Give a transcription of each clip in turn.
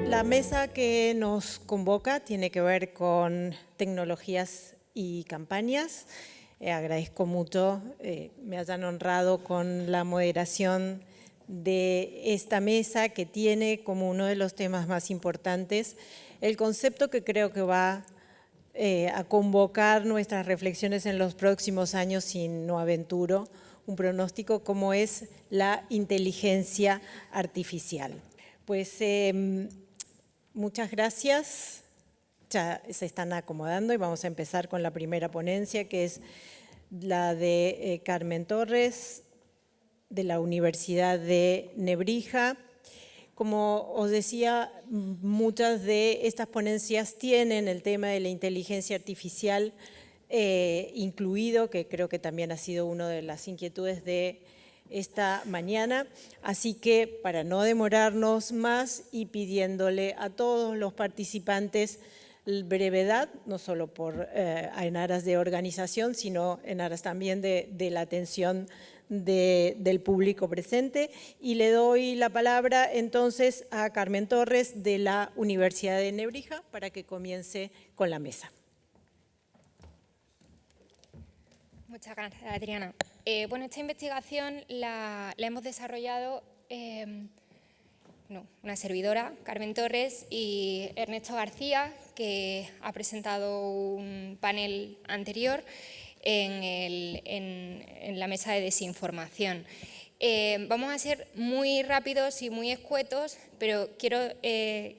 La mesa que nos convoca tiene que ver con tecnologías y campañas. Agradezco mucho me hayan honrado con la moderación de esta mesa que tiene como uno de los temas más importantes el concepto que creo que va a convocar nuestras reflexiones en los próximos años, si no aventuro un pronóstico, como es la inteligencia artificial. Pues muchas gracias. Ya se están acomodando y vamos a empezar con la primera ponencia, que es la de Carmen Torres, de la Universidad de Nebrija. Como os decía, muchas de estas ponencias tienen el tema de la inteligencia artificial incluido, que creo que también ha sido una de las inquietudes de esta mañana. Así que para no demorarnos más y pidiéndole a todos los participantes brevedad, no solo en aras de organización, sino en aras también de la atención del público presente. Y le doy la palabra entonces a Carmen Torres de la Universidad de Nebrija para que comience con la mesa. Muchas gracias, Adriana. Bueno, esta investigación la hemos desarrollado una servidora, Carmen Torres, y Ernesto García, que ha presentado un panel anterior en la mesa de desinformación. Vamos a ser muy rápidos y muy escuetos, pero quiero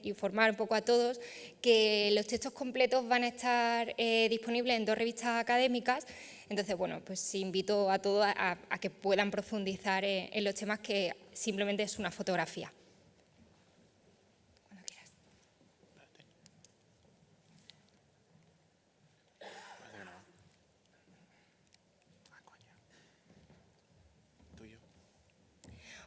informar un poco a todos que los textos completos van a estar disponibles en 2 revistas académicas. Entonces, bueno, pues invito a todos a que puedan profundizar en los temas, que simplemente es una fotografía. Cuando quieras.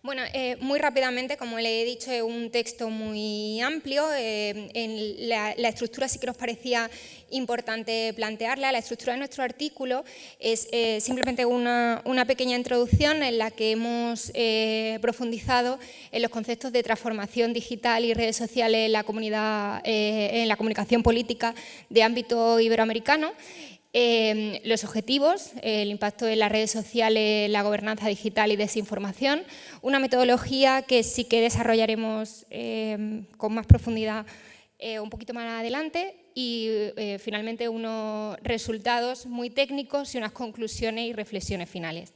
Bueno, muy rápidamente, como le he dicho, es un texto muy amplio. En la estructura sí que nos parecía importante plantearla. La estructura de nuestro artículo es simplemente una pequeña introducción en la que hemos profundizado en los conceptos de transformación digital y redes sociales en la comunidad, en la comunicación política de ámbito iberoamericano. Los objetivos, el impacto en las redes sociales, la gobernanza digital y desinformación, una metodología que sí que desarrollaremos con más profundidad un poquito más adelante, y finalmente unos resultados muy técnicos y unas conclusiones y reflexiones finales.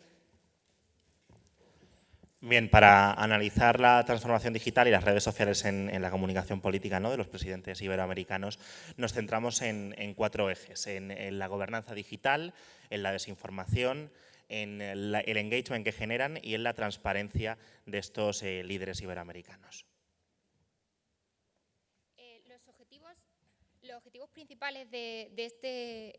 Bien, para analizar la transformación digital y las redes sociales en la comunicación política, ¿no?, de los presidentes iberoamericanos, nos centramos en 4 ejes: en la gobernanza digital, en la desinformación, en el engagement que generan y en la transparencia de estos líderes iberoamericanos. Los objetivos principales de este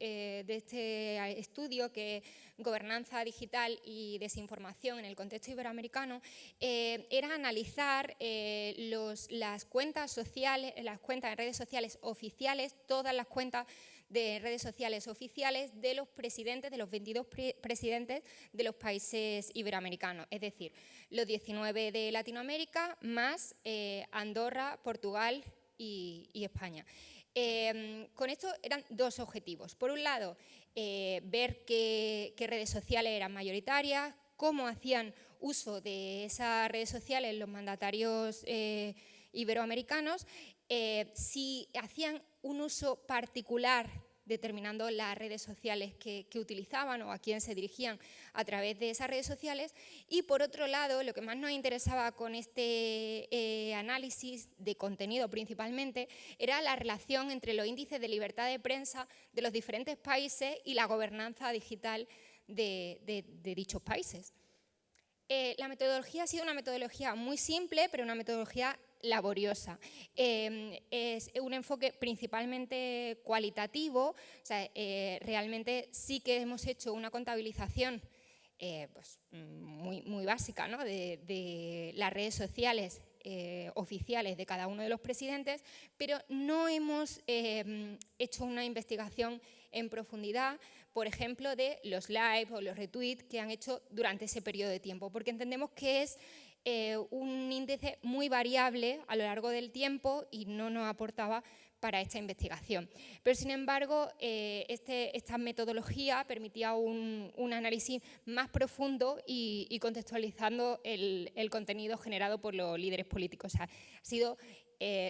estudio, que es gobernanza digital y desinformación en el contexto iberoamericano, era analizar las cuentas sociales, las cuentas de redes sociales oficiales, todas las cuentas de redes sociales oficiales de los presidentes, de los 22 presidentes de los países iberoamericanos, es decir, los 19 de Latinoamérica más Andorra, Portugal y España. Con esto eran 2 objetivos. Por un lado, ver qué redes sociales eran mayoritarias, cómo hacían uso de esas redes sociales los mandatarios iberoamericanos, si hacían un uso particular determinando las redes sociales que utilizaban o a quién se dirigían a través de esas redes sociales. Y por otro lado, lo que más nos interesaba con este análisis de contenido principalmente era la relación entre los índices de libertad de prensa de los diferentes países y la gobernanza digital de dichos países. La metodología ha sido una metodología muy simple, pero una metodología laboriosa. Es un enfoque principalmente cualitativo. O sea, realmente sí que hemos hecho una contabilización pues, muy básica, ¿no?, de las redes sociales oficiales de cada uno de los presidentes, pero no hemos hecho una investigación en profundidad, por ejemplo, de los live o los retweets que han hecho durante ese periodo de tiempo, porque entendemos que es un índice muy variable a lo largo del tiempo y no nos aportaba para esta investigación. Pero, sin embargo, esta metodología permitía un análisis más profundo y contextualizando el contenido generado por los líderes políticos. O sea,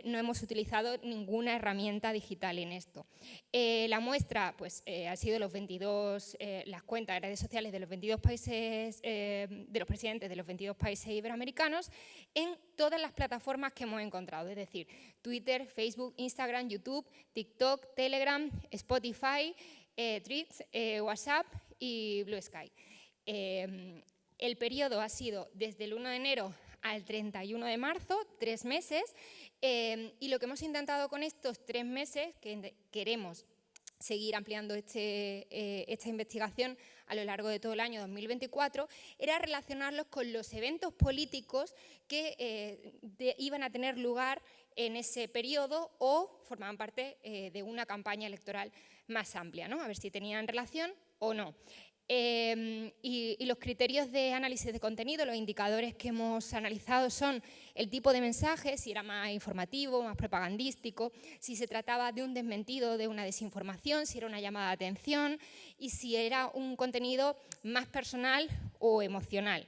no hemos utilizado ninguna herramienta digital en esto. La muestra pues, ha sido las cuentas de redes sociales de los 22 países, de los presidentes de los 22 países iberoamericanos en todas las plataformas que hemos encontrado, es decir, Twitter, Facebook, Instagram, YouTube, TikTok, Telegram, Spotify, Threads, WhatsApp y Blue Sky. El periodo ha sido desde el 1 de enero al 31 de marzo, 3 meses, y lo que hemos intentado con estos 3 meses, que queremos seguir ampliando esta investigación a lo largo de todo el año 2024, era relacionarlos con los eventos políticos que iban a tener lugar en ese periodo o formaban parte de una campaña electoral más amplia, ¿no? A ver si tenían relación o no. Y los criterios de análisis de contenido, los indicadores que hemos analizado son el tipo de mensaje, si era más informativo, más propagandístico, si se trataba de un desmentido, de una desinformación, si era una llamada de atención y si era un contenido más personal o emocional.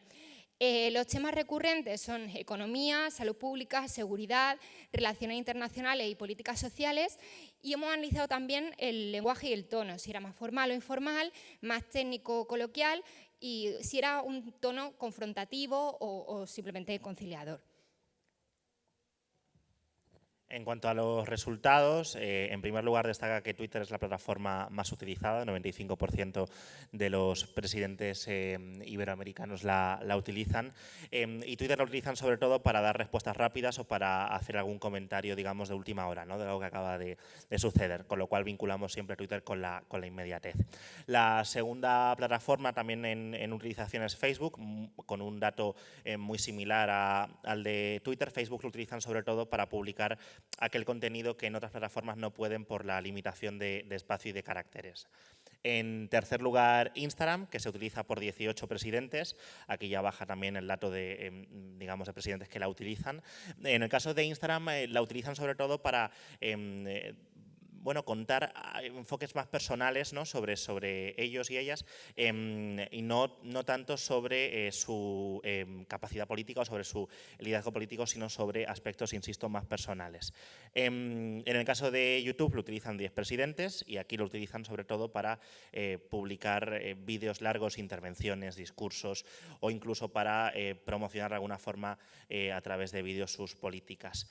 Los temas recurrentes son economía, salud pública, seguridad, relaciones internacionales y políticas sociales, y hemos analizado también el lenguaje y el tono, si era más formal o informal, más técnico o coloquial, y si era un tono confrontativo o simplemente conciliador. En cuanto a los resultados, en primer lugar destaca que Twitter es la plataforma más utilizada, el 95% de los presidentes iberoamericanos la utilizan, y Twitter la utilizan sobre todo para dar respuestas rápidas o para hacer algún comentario, digamos, de última hora, ¿no? De algo que acaba de suceder, con lo cual vinculamos siempre Twitter con la inmediatez. La segunda plataforma también en utilización es Facebook, con un dato muy similar al de Twitter. Facebook lo utilizan sobre todo para publicar aquel contenido que en otras plataformas no pueden por la limitación de espacio y de caracteres. En tercer lugar, Instagram, que se utiliza por 18 presidentes. Aquí ya baja también el dato de, digamos, de presidentes que la utilizan. En el caso de Instagram, la utilizan sobre todo para bueno, contar enfoques más personales, ¿no? sobre ellos y ellas, y no tanto sobre su capacidad política o sobre su liderazgo político, sino sobre aspectos, insisto, más personales. En el caso de YouTube lo utilizan 10 presidentes y aquí lo utilizan sobre todo para publicar vídeos largos, intervenciones, discursos o incluso para promocionar de alguna forma a través de vídeos sus políticas.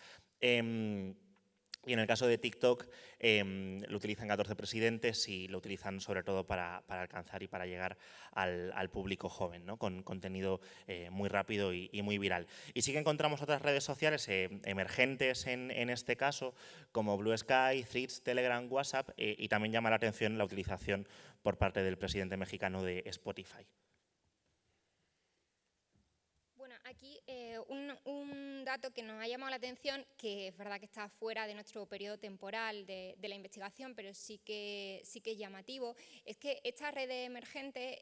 Y en el caso de TikTok lo utilizan 14 presidentes y lo utilizan sobre todo para alcanzar y para llegar al público joven, ¿no? Con contenido muy rápido y muy viral. Y sí que encontramos otras redes sociales emergentes en este caso, como Blue Sky, Threads, Telegram, WhatsApp, y también llama la atención la utilización por parte del presidente mexicano de Spotify. Aquí un dato que nos ha llamado la atención, que es verdad que está fuera de nuestro periodo temporal de la investigación, pero sí que es llamativo, es que estas redes emergentes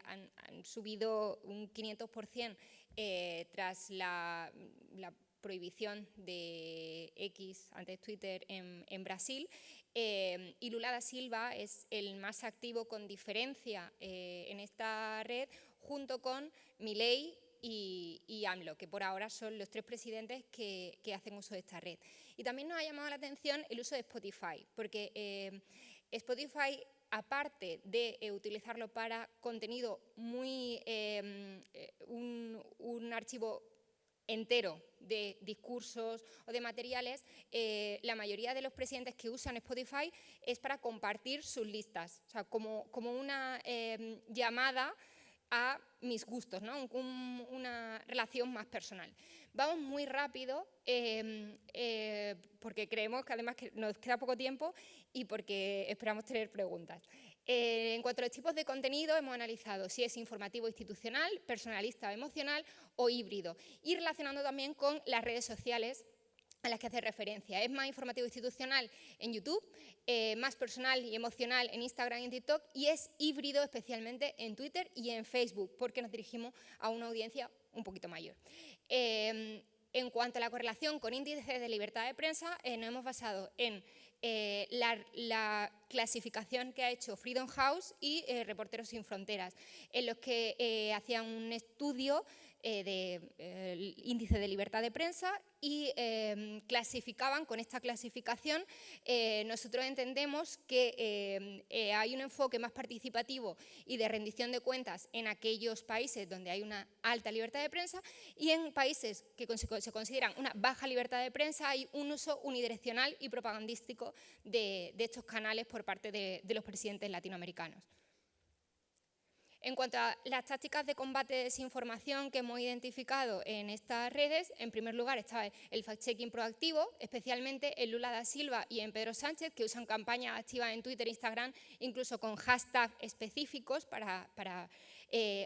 han subido un 500% tras la prohibición de X, antes Twitter, en Brasil. Y Lula da Silva es el más activo con diferencia en esta red, junto con Milei y AMLO, que por ahora son los 3 presidentes que hacen uso de esta red. Y también nos ha llamado la atención el uso de Spotify, porque Spotify, aparte de utilizarlo para contenido muy un archivo entero de discursos o de materiales, la mayoría de los presidentes que usan Spotify es para compartir sus listas, o sea, como una llamada a mis gustos, ¿no? Una relación más personal. Vamos muy rápido porque creemos que además que nos queda poco tiempo y porque esperamos tener preguntas. En cuanto a los tipos de contenido, hemos analizado si es informativo institucional, personalista o emocional o híbrido, y relacionando también con las redes sociales a las que hace referencia. Es más informativo institucional en YouTube, más personal y emocional en Instagram y en TikTok, y es híbrido especialmente en Twitter y en Facebook, porque nos dirigimos a una audiencia un poquito mayor. En cuanto a la correlación con índices de libertad de prensa, nos hemos basado en la clasificación que ha hecho Freedom House y Reporteros Sin Fronteras, en los que hacían un estudio del índice de libertad de prensa y clasificaban con esta clasificación. Nosotros entendemos que hay un enfoque más participativo y de rendición de cuentas en aquellos países donde hay una alta libertad de prensa, y en países que se consideran una baja libertad de prensa hay un uso unidireccional y propagandístico de estos canales por parte de los presidentes latinoamericanos. En cuanto a las tácticas de combate de desinformación que hemos identificado en estas redes, en primer lugar está el fact-checking proactivo, especialmente en Lula da Silva y en Pedro Sánchez, que usan campañas activas en Twitter e Instagram, incluso con hashtags específicos para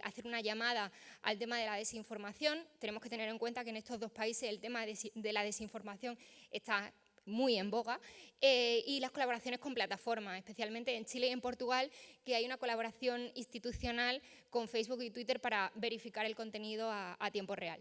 hacer una llamada al tema de la desinformación. Tenemos que tener en cuenta que en estos dos países el tema de la desinformación está muy en boga, y las colaboraciones con plataformas, especialmente en Chile y en Portugal, que hay una colaboración institucional con Facebook y Twitter para verificar el contenido a tiempo real.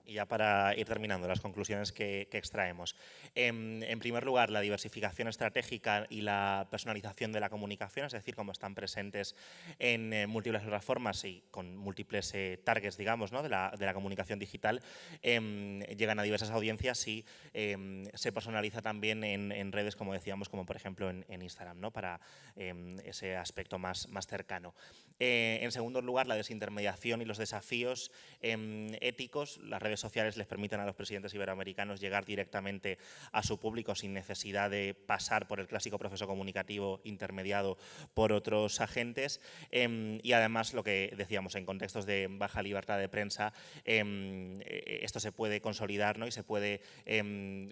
Y ya para ir terminando, las conclusiones que extraemos. En primer lugar, la diversificación estratégica y la personalización de la comunicación, es decir, como están presentes en múltiples plataformas y con múltiples targets, digamos, ¿no? de la comunicación digital, llegan a diversas audiencias y se personaliza también en redes, como decíamos, como por ejemplo en Instagram, ¿no? Para ese aspecto más cercano. En segundo lugar, la desintermediación y los desafíos éticos. Las redes sociales les permiten a los presidentes iberoamericanos llegar directamente a su público sin necesidad de pasar por el clásico proceso comunicativo intermediado por otros agentes, y además, lo que decíamos, en contextos de baja libertad de prensa, esto se puede consolidar, ¿no? Y se puede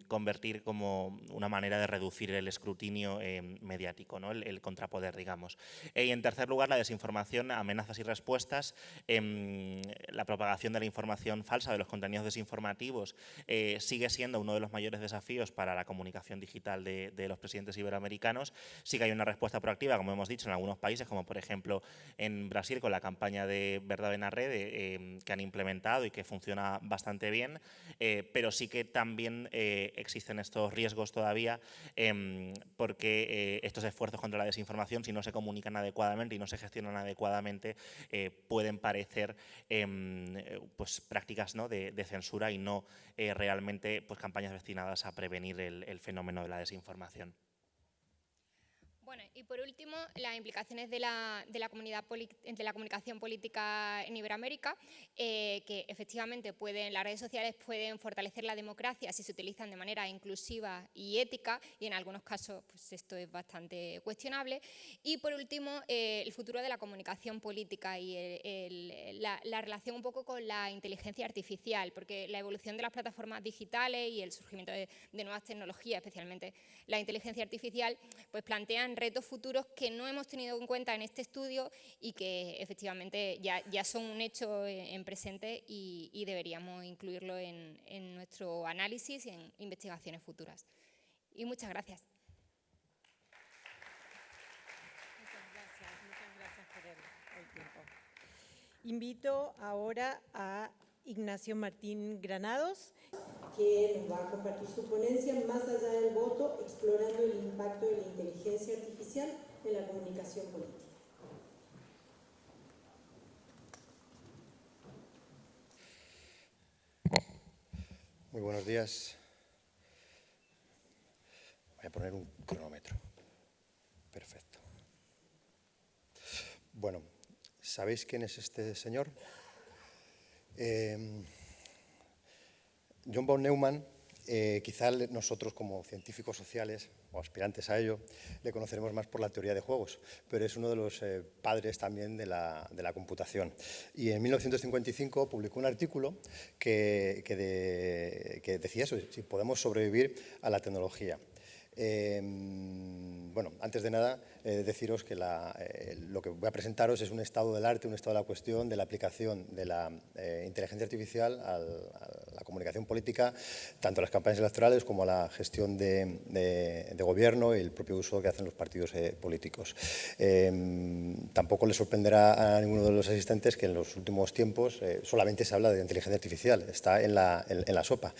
convertir como una manera de reducir el escrutinio mediático, ¿no? el contrapoder, digamos. Y en tercer lugar, la desinformación, amenazas y respuestas. La propagación de la información falsa, de los contenidos desinformativos, sigue siendo uno de los mayores desafíos para la comunicación digital de los presidentes iberoamericanos. Sí que hay una respuesta proactiva, como hemos dicho, en algunos países, como por ejemplo en Brasil, con la campaña de Verdad en la Red, que han implementado y que funciona bastante bien, pero sí que también existen estos riesgos todavía, porque estos esfuerzos contra la desinformación, si no se comunican adecuadamente y no se gestionan adecuadamente, pueden parecer pues prácticas, ¿no? de censura y no realmente pues campañas destinadas a prevenir el fenómeno de la desinformación. Bueno, y por último, las implicaciones de la comunicación política en Iberoamérica, que efectivamente las redes sociales pueden fortalecer la democracia si se utilizan de manera inclusiva y ética, y en algunos casos pues esto es bastante cuestionable. Y por último, el futuro de la comunicación política y la relación un poco con la inteligencia artificial, porque la evolución de las plataformas digitales y el surgimiento de nuevas tecnologías, especialmente la inteligencia artificial, pues plantean retos futuros que no hemos tenido en cuenta en este estudio y que efectivamente ya son un hecho en presente y deberíamos incluirlo en nuestro análisis y en investigaciones futuras. Y muchas gracias. Muchas gracias por el tiempo. Invito ahora a Ignacio Martín Granados, que nos va a compartir su ponencia Más allá del voto, explorando el impacto de la inteligencia artificial en la comunicación política. Muy buenos días. Voy a poner un cronómetro. Perfecto. Bueno, ¿sabéis quién es este señor? John von Neumann, quizá nosotros como científicos sociales o aspirantes a ello, le conoceremos más por la teoría de juegos, pero es uno de los padres también de la computación. Y en 1955 publicó un artículo que decía eso, si podemos sobrevivir a la tecnología. Bueno, antes de nada, deciros que lo que voy a presentaros es un estado del arte, un estado de la cuestión de la aplicación de la inteligencia artificial a la comunicación política, tanto a las campañas electorales como a la gestión de gobierno y el propio uso que hacen los partidos políticos. Tampoco les sorprenderá a ninguno de los asistentes que en los últimos tiempos solamente se habla de inteligencia artificial, está en la sopa.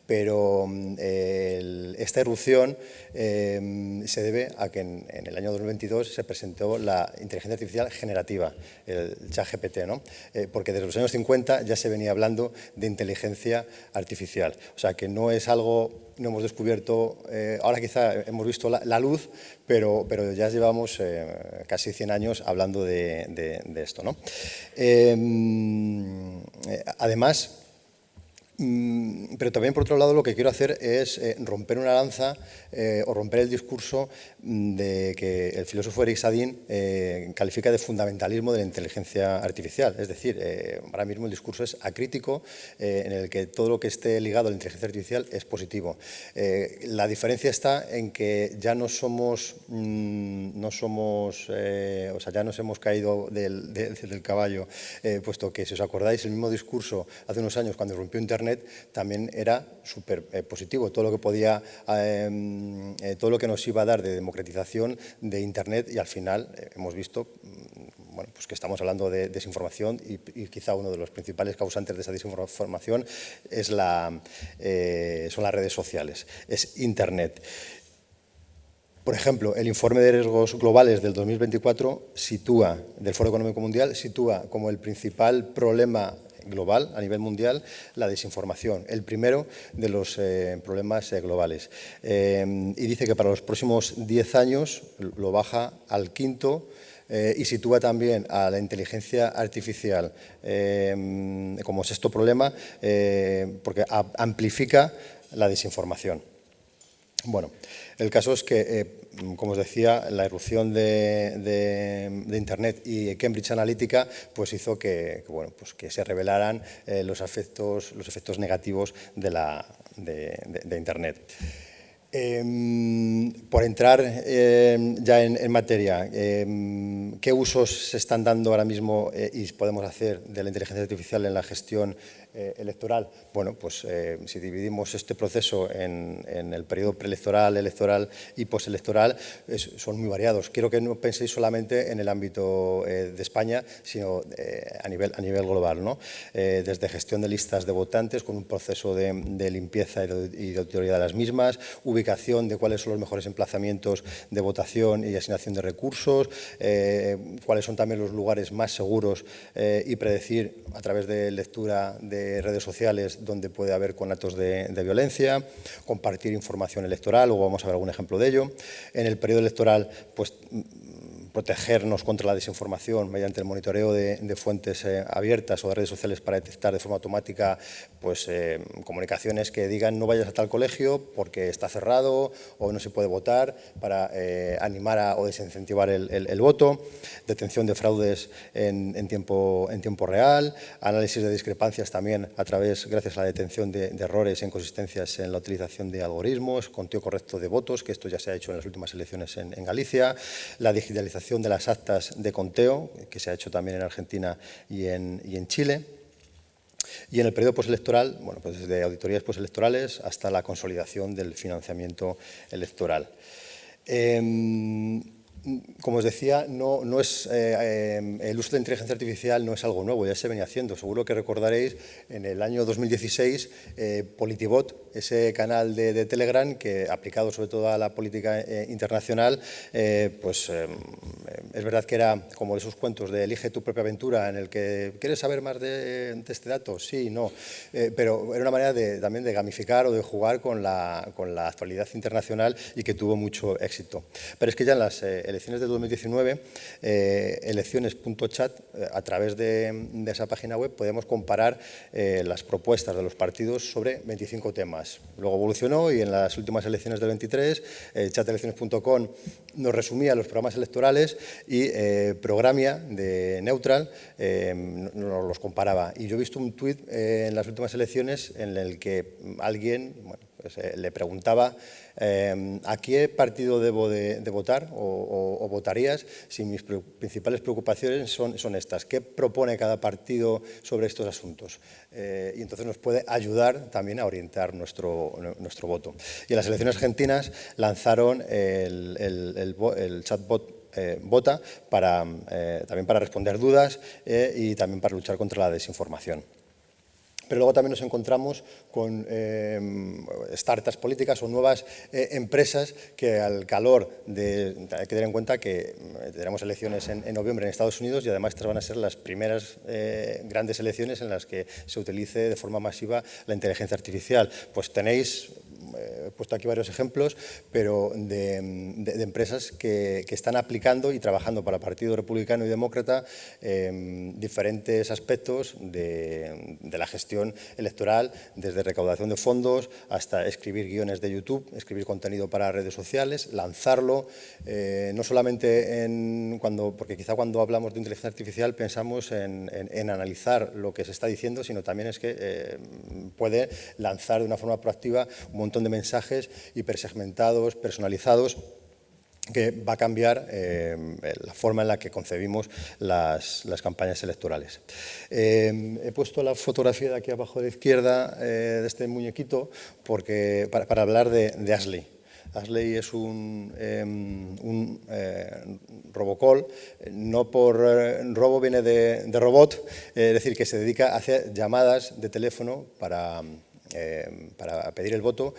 Pero esta irrupción se debe a que en el año 2022 se presentó la inteligencia artificial generativa, el ChatGPT, ¿no? Porque desde los años 50 ya se venía hablando de inteligencia artificial. O sea, que no es algo, no hemos descubierto, ahora quizá hemos visto la luz, pero ya llevamos casi 100 años hablando de esto, ¿no? Además, pero también, por otro lado, lo que quiero hacer es romper una lanza o romper el discurso de que el filósofo Eric Sadin califica de fundamentalismo de la inteligencia artificial. Es decir, ahora mismo el discurso es acrítico, en el que todo lo que esté ligado a la inteligencia artificial es positivo. La diferencia está en que ya o sea, ya nos hemos caído del caballo, puesto que, si os acordáis, el mismo discurso hace unos años, cuando rompió Internet, también era súper positivo. Todo lo que podía, todo lo que nos iba a dar de democratización de Internet, y al final hemos visto, bueno, pues que estamos hablando de desinformación y quizá uno de los principales causantes de esa desinformación es son las redes sociales, es Internet. Por ejemplo, el informe de riesgos globales del 2024 del Foro Económico Mundial sitúa como el principal problema global, a nivel mundial, la desinformación, el primero de los problemas globales. Y dice que para los próximos 10 años lo baja al quinto, y sitúa también a la inteligencia artificial como sexto problema, porque amplifica la desinformación. Bueno, el caso es que, como os decía, la irrupción de Internet y Cambridge Analytica pues hizo que se revelaran los efectos negativos de Internet. Por entrar ya en materia, ¿qué usos se están dando ahora mismo y podemos hacer de la inteligencia artificial en la gestión electoral? Bueno, pues si dividimos este proceso en el periodo preelectoral, electoral y postelectoral, son muy variados. Quiero que no penséis solamente en el ámbito de España, sino a nivel global, ¿no? Desde gestión de listas de votantes, con un proceso de limpieza y de auditoría de las mismas, ubicación de cuáles son los mejores emplazamientos de votación y asignación de recursos, cuáles son también los lugares más seguros y predecir a través de lectura de redes sociales donde puede haber conatos de violencia, compartir información electoral, luego vamos a ver algún ejemplo de ello. En el periodo electoral, pues protegernos contra la desinformación mediante el monitoreo de fuentes abiertas o de redes sociales para detectar de forma automática pues, comunicaciones que digan no vayas a tal colegio porque está cerrado o no se puede votar, para animar o desincentivar el voto, detención de fraudes en tiempo real, análisis de discrepancias también gracias a la detención de errores e inconsistencias en la utilización de algoritmos, conteo correcto de votos, que esto ya se ha hecho en las últimas elecciones en Galicia, la digitalización de las actas de conteo, que se ha hecho también en Argentina y en Chile. Y en el periodo postelectoral, bueno, pues desde auditorías postelectorales hasta la consolidación del financiamiento electoral. Como os decía, el uso de la inteligencia artificial no es algo nuevo, ya se venía haciendo. Seguro que recordaréis en el año 2016 Politibot, ese canal de Telegram que, aplicado sobre todo a la política internacional, es verdad que era como esos cuentos de elige tu propia aventura, en el que ¿quieres saber más de este dato? Sí, no. Pero era una manera también de gamificar o de jugar con la actualidad internacional y que tuvo mucho éxito. Pero es que ya en las elecciones de 2019, elecciones.chat, a través de esa página web podemos comparar las propuestas de los partidos sobre 25 temas. Luego evolucionó y en las últimas elecciones del 23, chatelecciones.com nos resumía los programas electorales y Programia de Neutral nos los comparaba. Y yo he visto un tuit en las últimas elecciones en el que alguien Pues, le preguntaba ¿a qué partido debo de votar o votarías si mis principales preocupaciones son estas? ¿Qué propone cada partido sobre estos asuntos? Y entonces nos puede ayudar también a orientar nuestro voto. Y en las elecciones argentinas lanzaron el chatbot Vota también para responder dudas y también para luchar contra la desinformación. Pero luego también nos encontramos con startups políticas o nuevas empresas que al calor hay que tener en cuenta que tenemos elecciones en noviembre en Estados Unidos y además estas van a ser las primeras grandes elecciones en las que se utilice de forma masiva la inteligencia artificial. Pues tenéis... He puesto aquí varios ejemplos, pero de empresas que están aplicando y trabajando para el Partido Republicano y Demócrata diferentes aspectos de la gestión electoral, desde recaudación de fondos hasta escribir guiones de YouTube, escribir contenido para redes sociales, lanzarlo, no solamente porque quizá cuando hablamos de inteligencia artificial pensamos en analizar lo que se está diciendo, sino también es que puede lanzar de una forma proactiva un montón de mensajes hipersegmentados, personalizados, que va a cambiar la forma en la que concebimos las campañas electorales. He puesto la fotografía de aquí abajo a la izquierda de este muñequito para hablar de Ashley. Ashley es un robocall, no por robo viene de robot, es decir, que se dedica a hacer llamadas de teléfono para pedir el voto,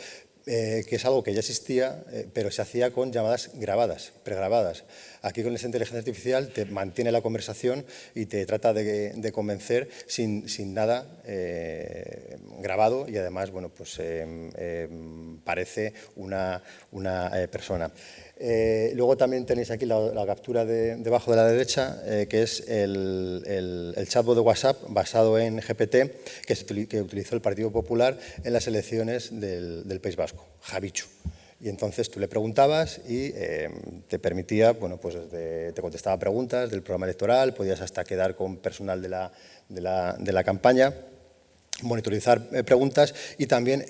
que es algo que ya existía, pero se hacía con llamadas grabadas, pregrabadas. Aquí con esa inteligencia artificial te mantiene la conversación y te trata de convencer sin nada grabado y además bueno, pues, parece una persona. Luego también tenéis aquí la captura debajo de la derecha, que es el chatbot de WhatsApp basado en GPT que utilizó el Partido Popular en las elecciones del País Vasco, Javichu. Y entonces tú le preguntabas y te permitía, bueno, pues te contestaba preguntas del programa electoral, podías hasta quedar con personal de la campaña, monitorizar preguntas y también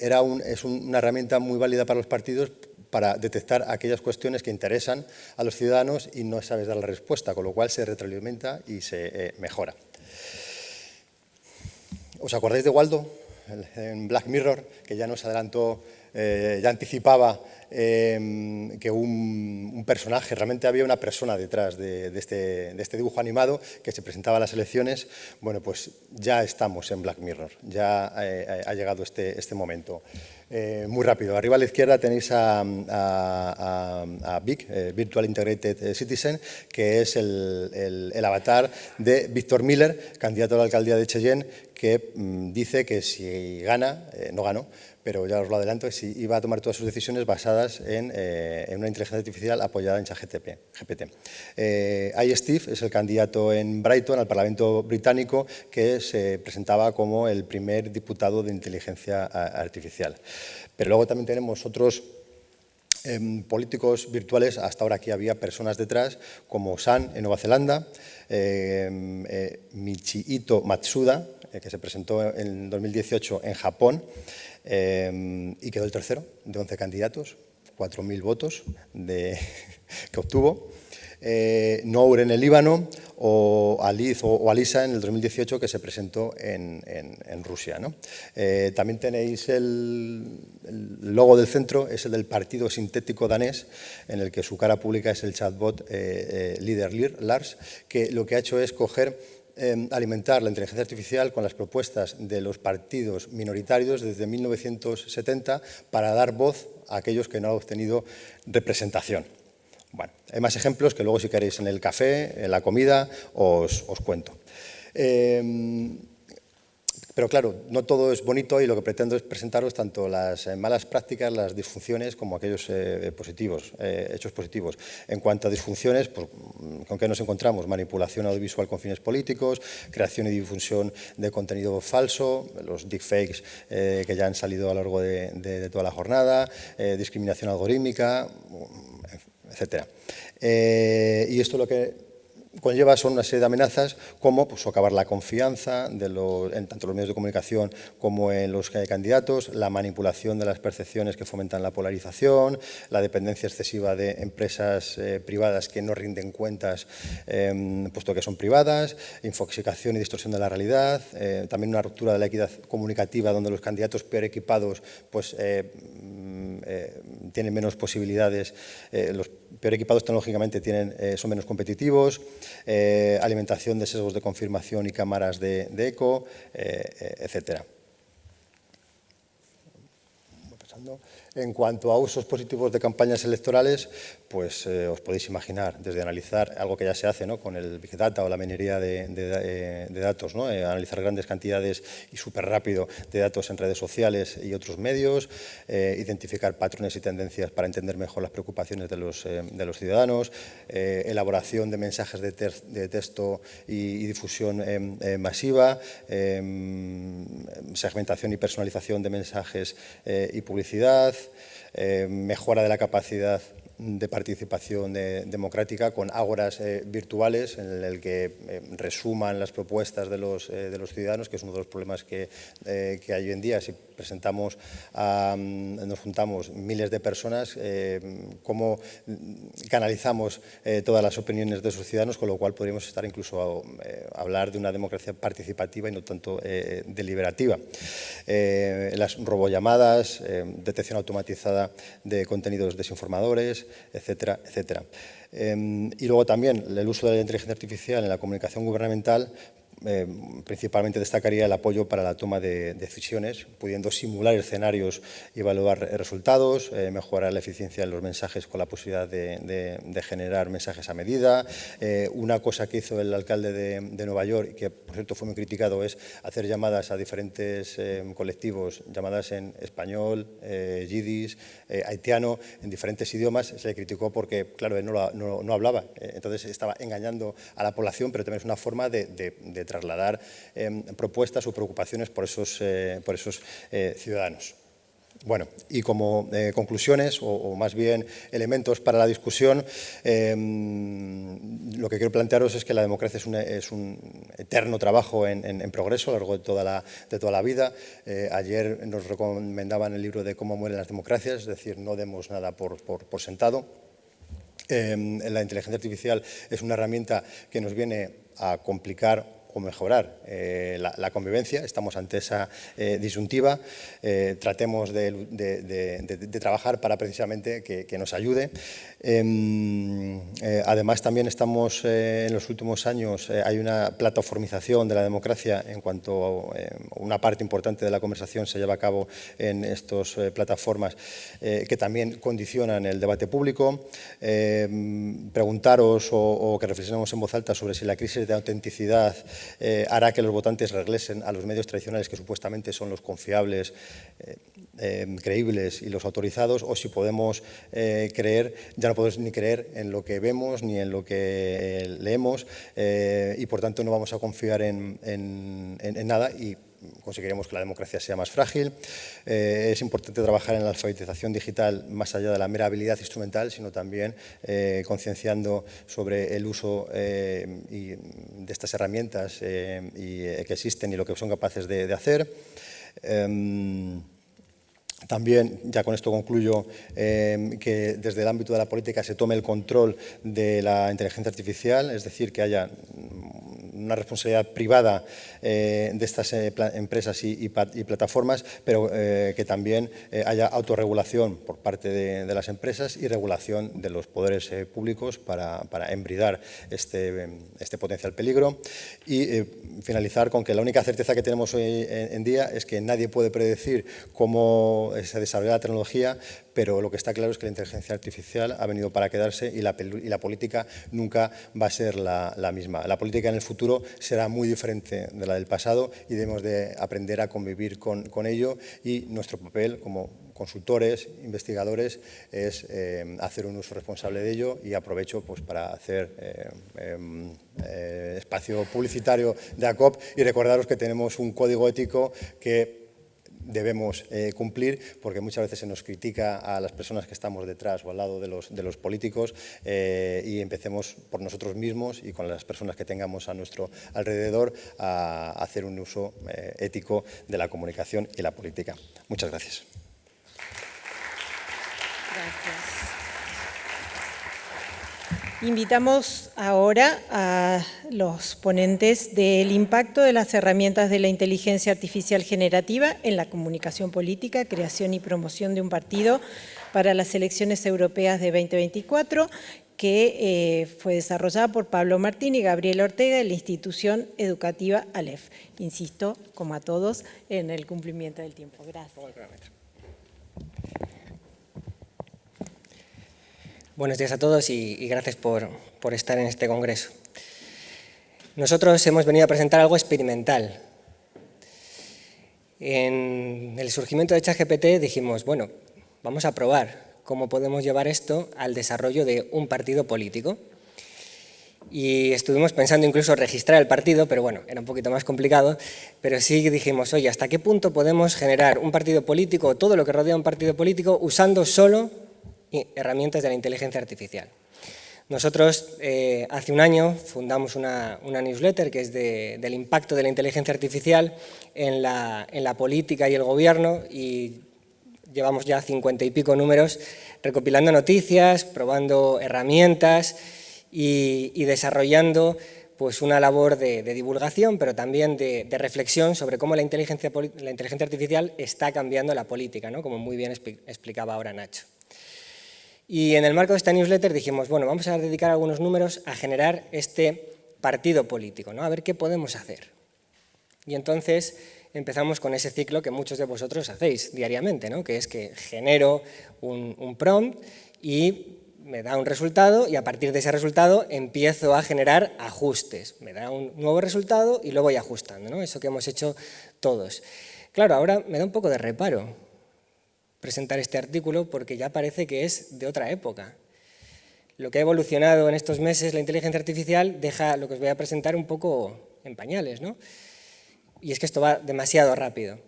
es una herramienta muy válida para los partidos para detectar aquellas cuestiones que interesan a los ciudadanos y no sabes dar la respuesta, con lo cual se retroalimenta y se mejora. ¿Os acordáis de Waldo en Black Mirror, que ya nos adelantó, ya anticipaba que un personaje, realmente había una persona detrás de este dibujo animado que se presentaba a las elecciones? Bueno, pues ya estamos en Black Mirror, ya ha llegado este momento. Muy rápido, arriba a la izquierda tenéis a VIC, Virtual Integrated Citizen, que es el avatar de Víctor Miller, candidato a la alcaldía de Cheyenne, que dice que si gana, no ganó, pero ya os lo adelanto, si iba a tomar todas sus decisiones basadas en una inteligencia artificial apoyada en ChatGPT. Steve es el candidato en Brighton al Parlamento británico que se presentaba como el primer diputado de inteligencia artificial. Pero luego también tenemos otros políticos virtuales. Hasta ahora aquí había personas detrás, como San en Nueva Zelanda, Michihito Matsuda, que se presentó en 2018 en Japón, y quedó el tercero de 11 candidatos, 4.000 votos que obtuvo. Nour en el Líbano o Alisa en el 2018 que se presentó en Rusia, ¿no? También tenéis el logo del centro, es el del partido sintético danés, en el que su cara pública es el chatbot Líder Lars, que lo que ha hecho es alimentar la inteligencia artificial con las propuestas de los partidos minoritarios desde 1970 para dar voz a aquellos que no han obtenido representación. Bueno, hay más ejemplos que luego si queréis en el café, en la comida, os cuento. Pero claro, no todo es bonito y lo que pretendo es presentaros tanto las malas prácticas, las disfunciones, como aquellos hechos positivos. En cuanto a disfunciones, pues, ¿con qué nos encontramos? Manipulación audiovisual con fines políticos, creación y difusión de contenido falso, los deepfakes que ya han salido a lo largo de toda la jornada, discriminación algorítmica, etcétera. Y esto lo que conlleva son una serie de amenazas como pues, socavar la confianza en tanto los medios de comunicación como en los candidatos, la manipulación de las percepciones que fomentan la polarización, la dependencia excesiva de empresas privadas que no rinden cuentas puesto que son privadas, infoxicación y distorsión de la realidad, también una ruptura de la equidad comunicativa donde los candidatos peor equipados pues, tienen menos posibilidades, los peor equipados tecnológicamente son menos competitivos, alimentación de sesgos de confirmación y cámaras de eco, etcétera. En cuanto a usos positivos de campañas electorales, pues os podéis imaginar, desde analizar algo que ya se hace, ¿no?, con el Big Data o la minería de datos, ¿no?, analizar grandes cantidades y súper rápido de datos en redes sociales y otros medios, identificar patrones y tendencias para entender mejor las preocupaciones de los ciudadanos, elaboración de mensajes de texto y difusión masiva, segmentación y personalización de mensajes y publicidad, mejora de la capacidad de participación democrática con ágoras virtuales en el que resuman las propuestas de los ciudadanos, que es uno de los problemas que hay hoy en día. Si nos juntamos miles de personas, cómo canalizamos todas las opiniones de esos ciudadanos, con lo cual podríamos estar incluso a hablar de una democracia participativa y no tanto deliberativa. Las robollamadas, detección automatizada de contenidos desinformadores, etcétera, etcétera. Y luego también el uso de la inteligencia artificial en la comunicación gubernamental, principalmente destacaría el apoyo para la toma de decisiones, pudiendo simular escenarios y evaluar resultados, mejorar la eficiencia de los mensajes con la posibilidad de generar mensajes a medida. Una cosa que hizo el alcalde de Nueva York, y que por cierto fue muy criticado, es hacer llamadas a diferentes colectivos, llamadas en español, yiddish, haitiano, en diferentes idiomas. Se le criticó porque, claro, él no hablaba, entonces estaba engañando a la población, pero también es una forma de trasladar propuestas o preocupaciones por esos ciudadanos. Bueno, y como conclusiones, o más bien elementos para la discusión, lo que quiero plantearos es que la democracia es un eterno trabajo en progreso a lo largo de toda la vida. Ayer nos recomendaban el libro de Cómo mueren las democracias, es decir, no demos nada por sentado. La inteligencia artificial es una herramienta que nos viene a complicar o mejorar la convivencia. Estamos ante esa disyuntiva. Tratemos de trabajar para precisamente que nos ayude. Además, también estamos en los últimos años, hay una plataformización de la democracia en cuanto a una parte importante de la conversación se lleva a cabo en estas plataformas que también condicionan el debate público. Preguntaros o que reflexionemos en voz alta sobre si la crisis de autenticidad hará que los votantes regresen a los medios tradicionales que supuestamente son los confiables, creíbles y los autorizados, o si podemos creer, ya no podemos ni creer en lo que vemos ni en lo que leemos, y por tanto no vamos a confiar en nada y conseguiremos que la democracia sea más frágil. Es importante trabajar en la alfabetización digital más allá de la mera habilidad instrumental, sino también concienciando sobre el uso de estas herramientas que existen y lo que son capaces de hacer. También, ya con esto concluyo, que desde el ámbito de la política se tome el control de la inteligencia artificial, es decir, que haya una responsabilidad privada de estas empresas y plataformas, pero que también haya autorregulación por parte de las empresas y regulación de los poderes públicos para embridar este potencial peligro. Y finalizar con que la única certeza que tenemos hoy en día es que nadie puede predecir cómo se desarrolla la tecnología, pero lo que está claro es que la inteligencia artificial ha venido para quedarse y la política nunca va a ser la misma. La política en el futuro será muy diferente de la del pasado y debemos de aprender a convivir con ello, y nuestro papel como consultores, investigadores, es hacer un uso responsable de ello. Y aprovecho pues, para hacer espacio publicitario de ACOP y recordaros que tenemos un código ético que debemos cumplir, porque muchas veces se nos critica a las personas que estamos detrás o al lado de los políticos, y empecemos por nosotros mismos y con las personas que tengamos a nuestro alrededor a hacer un uso ético de la comunicación y la política. Muchas gracias. Gracias. Invitamos ahora a los ponentes del impacto de las herramientas de la inteligencia artificial generativa en la comunicación política, creación y promoción de un partido para las elecciones europeas de 2024, que fue desarrollada por Pablo Martín y Gabriel Ortega de la institución educativa Aleph. Insisto, como a todos, en el cumplimiento del tiempo. Gracias. Buenos días a todos y gracias por estar en este congreso. Nosotros hemos venido a presentar algo experimental. En el surgimiento de ChatGPT dijimos, bueno, vamos a probar cómo podemos llevar esto al desarrollo de un partido político. Y estuvimos pensando incluso registrar el partido, pero bueno, era un poquito más complicado, pero sí dijimos, oye, ¿hasta qué punto podemos generar un partido político o todo lo que rodea un partido político usando solo herramientas de la inteligencia artificial? Nosotros hace un año fundamos una newsletter que es del impacto de la inteligencia artificial en la política y el gobierno, y llevamos ya 50 y pico números recopilando noticias, probando herramientas y desarrollando pues, una labor de divulgación, pero también de reflexión sobre cómo la inteligencia artificial está cambiando la política, ¿no? Como muy bien explicaba ahora Nacho. Y en el marco de esta newsletter dijimos, bueno, vamos a dedicar algunos números a generar este partido político, ¿no? A ver qué podemos hacer. Y entonces empezamos con ese ciclo que muchos de vosotros hacéis diariamente, ¿no? Que es que genero un prompt y me da un resultado, y a partir de ese resultado empiezo a generar ajustes. Me da un nuevo resultado y lo voy ajustando, ¿no? Eso que hemos hecho todos. Claro, ahora me da un poco de reparo presentar este artículo porque ya parece que es de otra época. Lo que ha evolucionado en estos meses la inteligencia artificial deja lo que os voy a presentar un poco en pañales, ¿no? Y es que esto va demasiado rápido.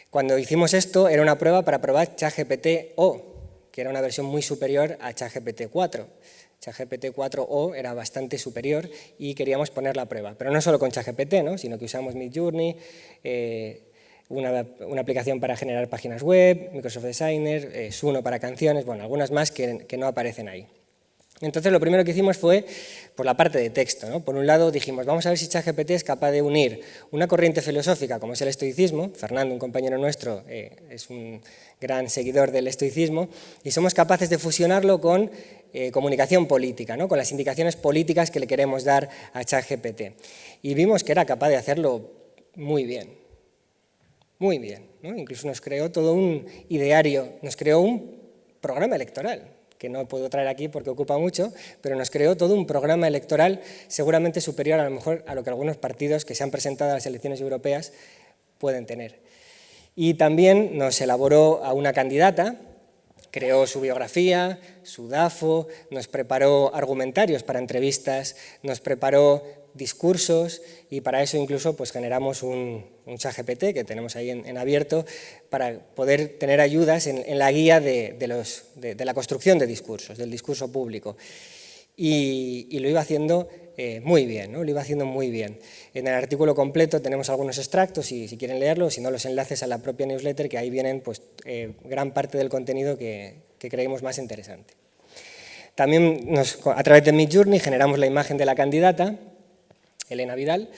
Cuando hicimos esto era una prueba para probar ChatGPT-O, que era una versión muy superior a ChatGPT 4. ChatGPT 4o era bastante superior y queríamos ponerla a prueba. Pero no solo con ChatGPT, ¿no? Sino que usamos Midjourney, una aplicación para generar páginas web, Microsoft Designer, Suno para canciones, bueno, algunas más que no aparecen ahí. Entonces lo primero que hicimos fue por la parte de texto, ¿no? Por un lado dijimos, vamos a ver si ChatGPT es capaz de unir una corriente filosófica como es el estoicismo. Fernando, un compañero nuestro, es un gran seguidor del estoicismo, y somos capaces de fusionarlo con comunicación política, ¿no? Con las indicaciones políticas que le queremos dar a ChatGPT. Y vimos que era capaz de hacerlo muy bien. Muy bien, ¿no? Incluso nos creó todo un ideario, nos creó un programa electoral, que no puedo traer aquí porque ocupa mucho, pero nos creó todo un programa electoral seguramente superior a lo mejor a lo que algunos partidos que se han presentado a las elecciones europeas pueden tener. Y también nos elaboró a una candidata, creó su biografía, su DAFO, nos preparó argumentarios para entrevistas, nos preparó discursos, y para eso incluso pues, generamos un ChatGPT que tenemos ahí en abierto para poder tener ayudas en la guía de la construcción de discursos, del discurso público. Y lo iba haciendo muy bien, ¿no? Lo iba haciendo muy bien. En el artículo completo tenemos algunos extractos, y si quieren leerlo, si no, los enlaces a la propia newsletter, que ahí vienen pues, gran parte del contenido que creemos más interesante. También a través de Midjourney generamos la imagen de la candidata, Elena Vidal,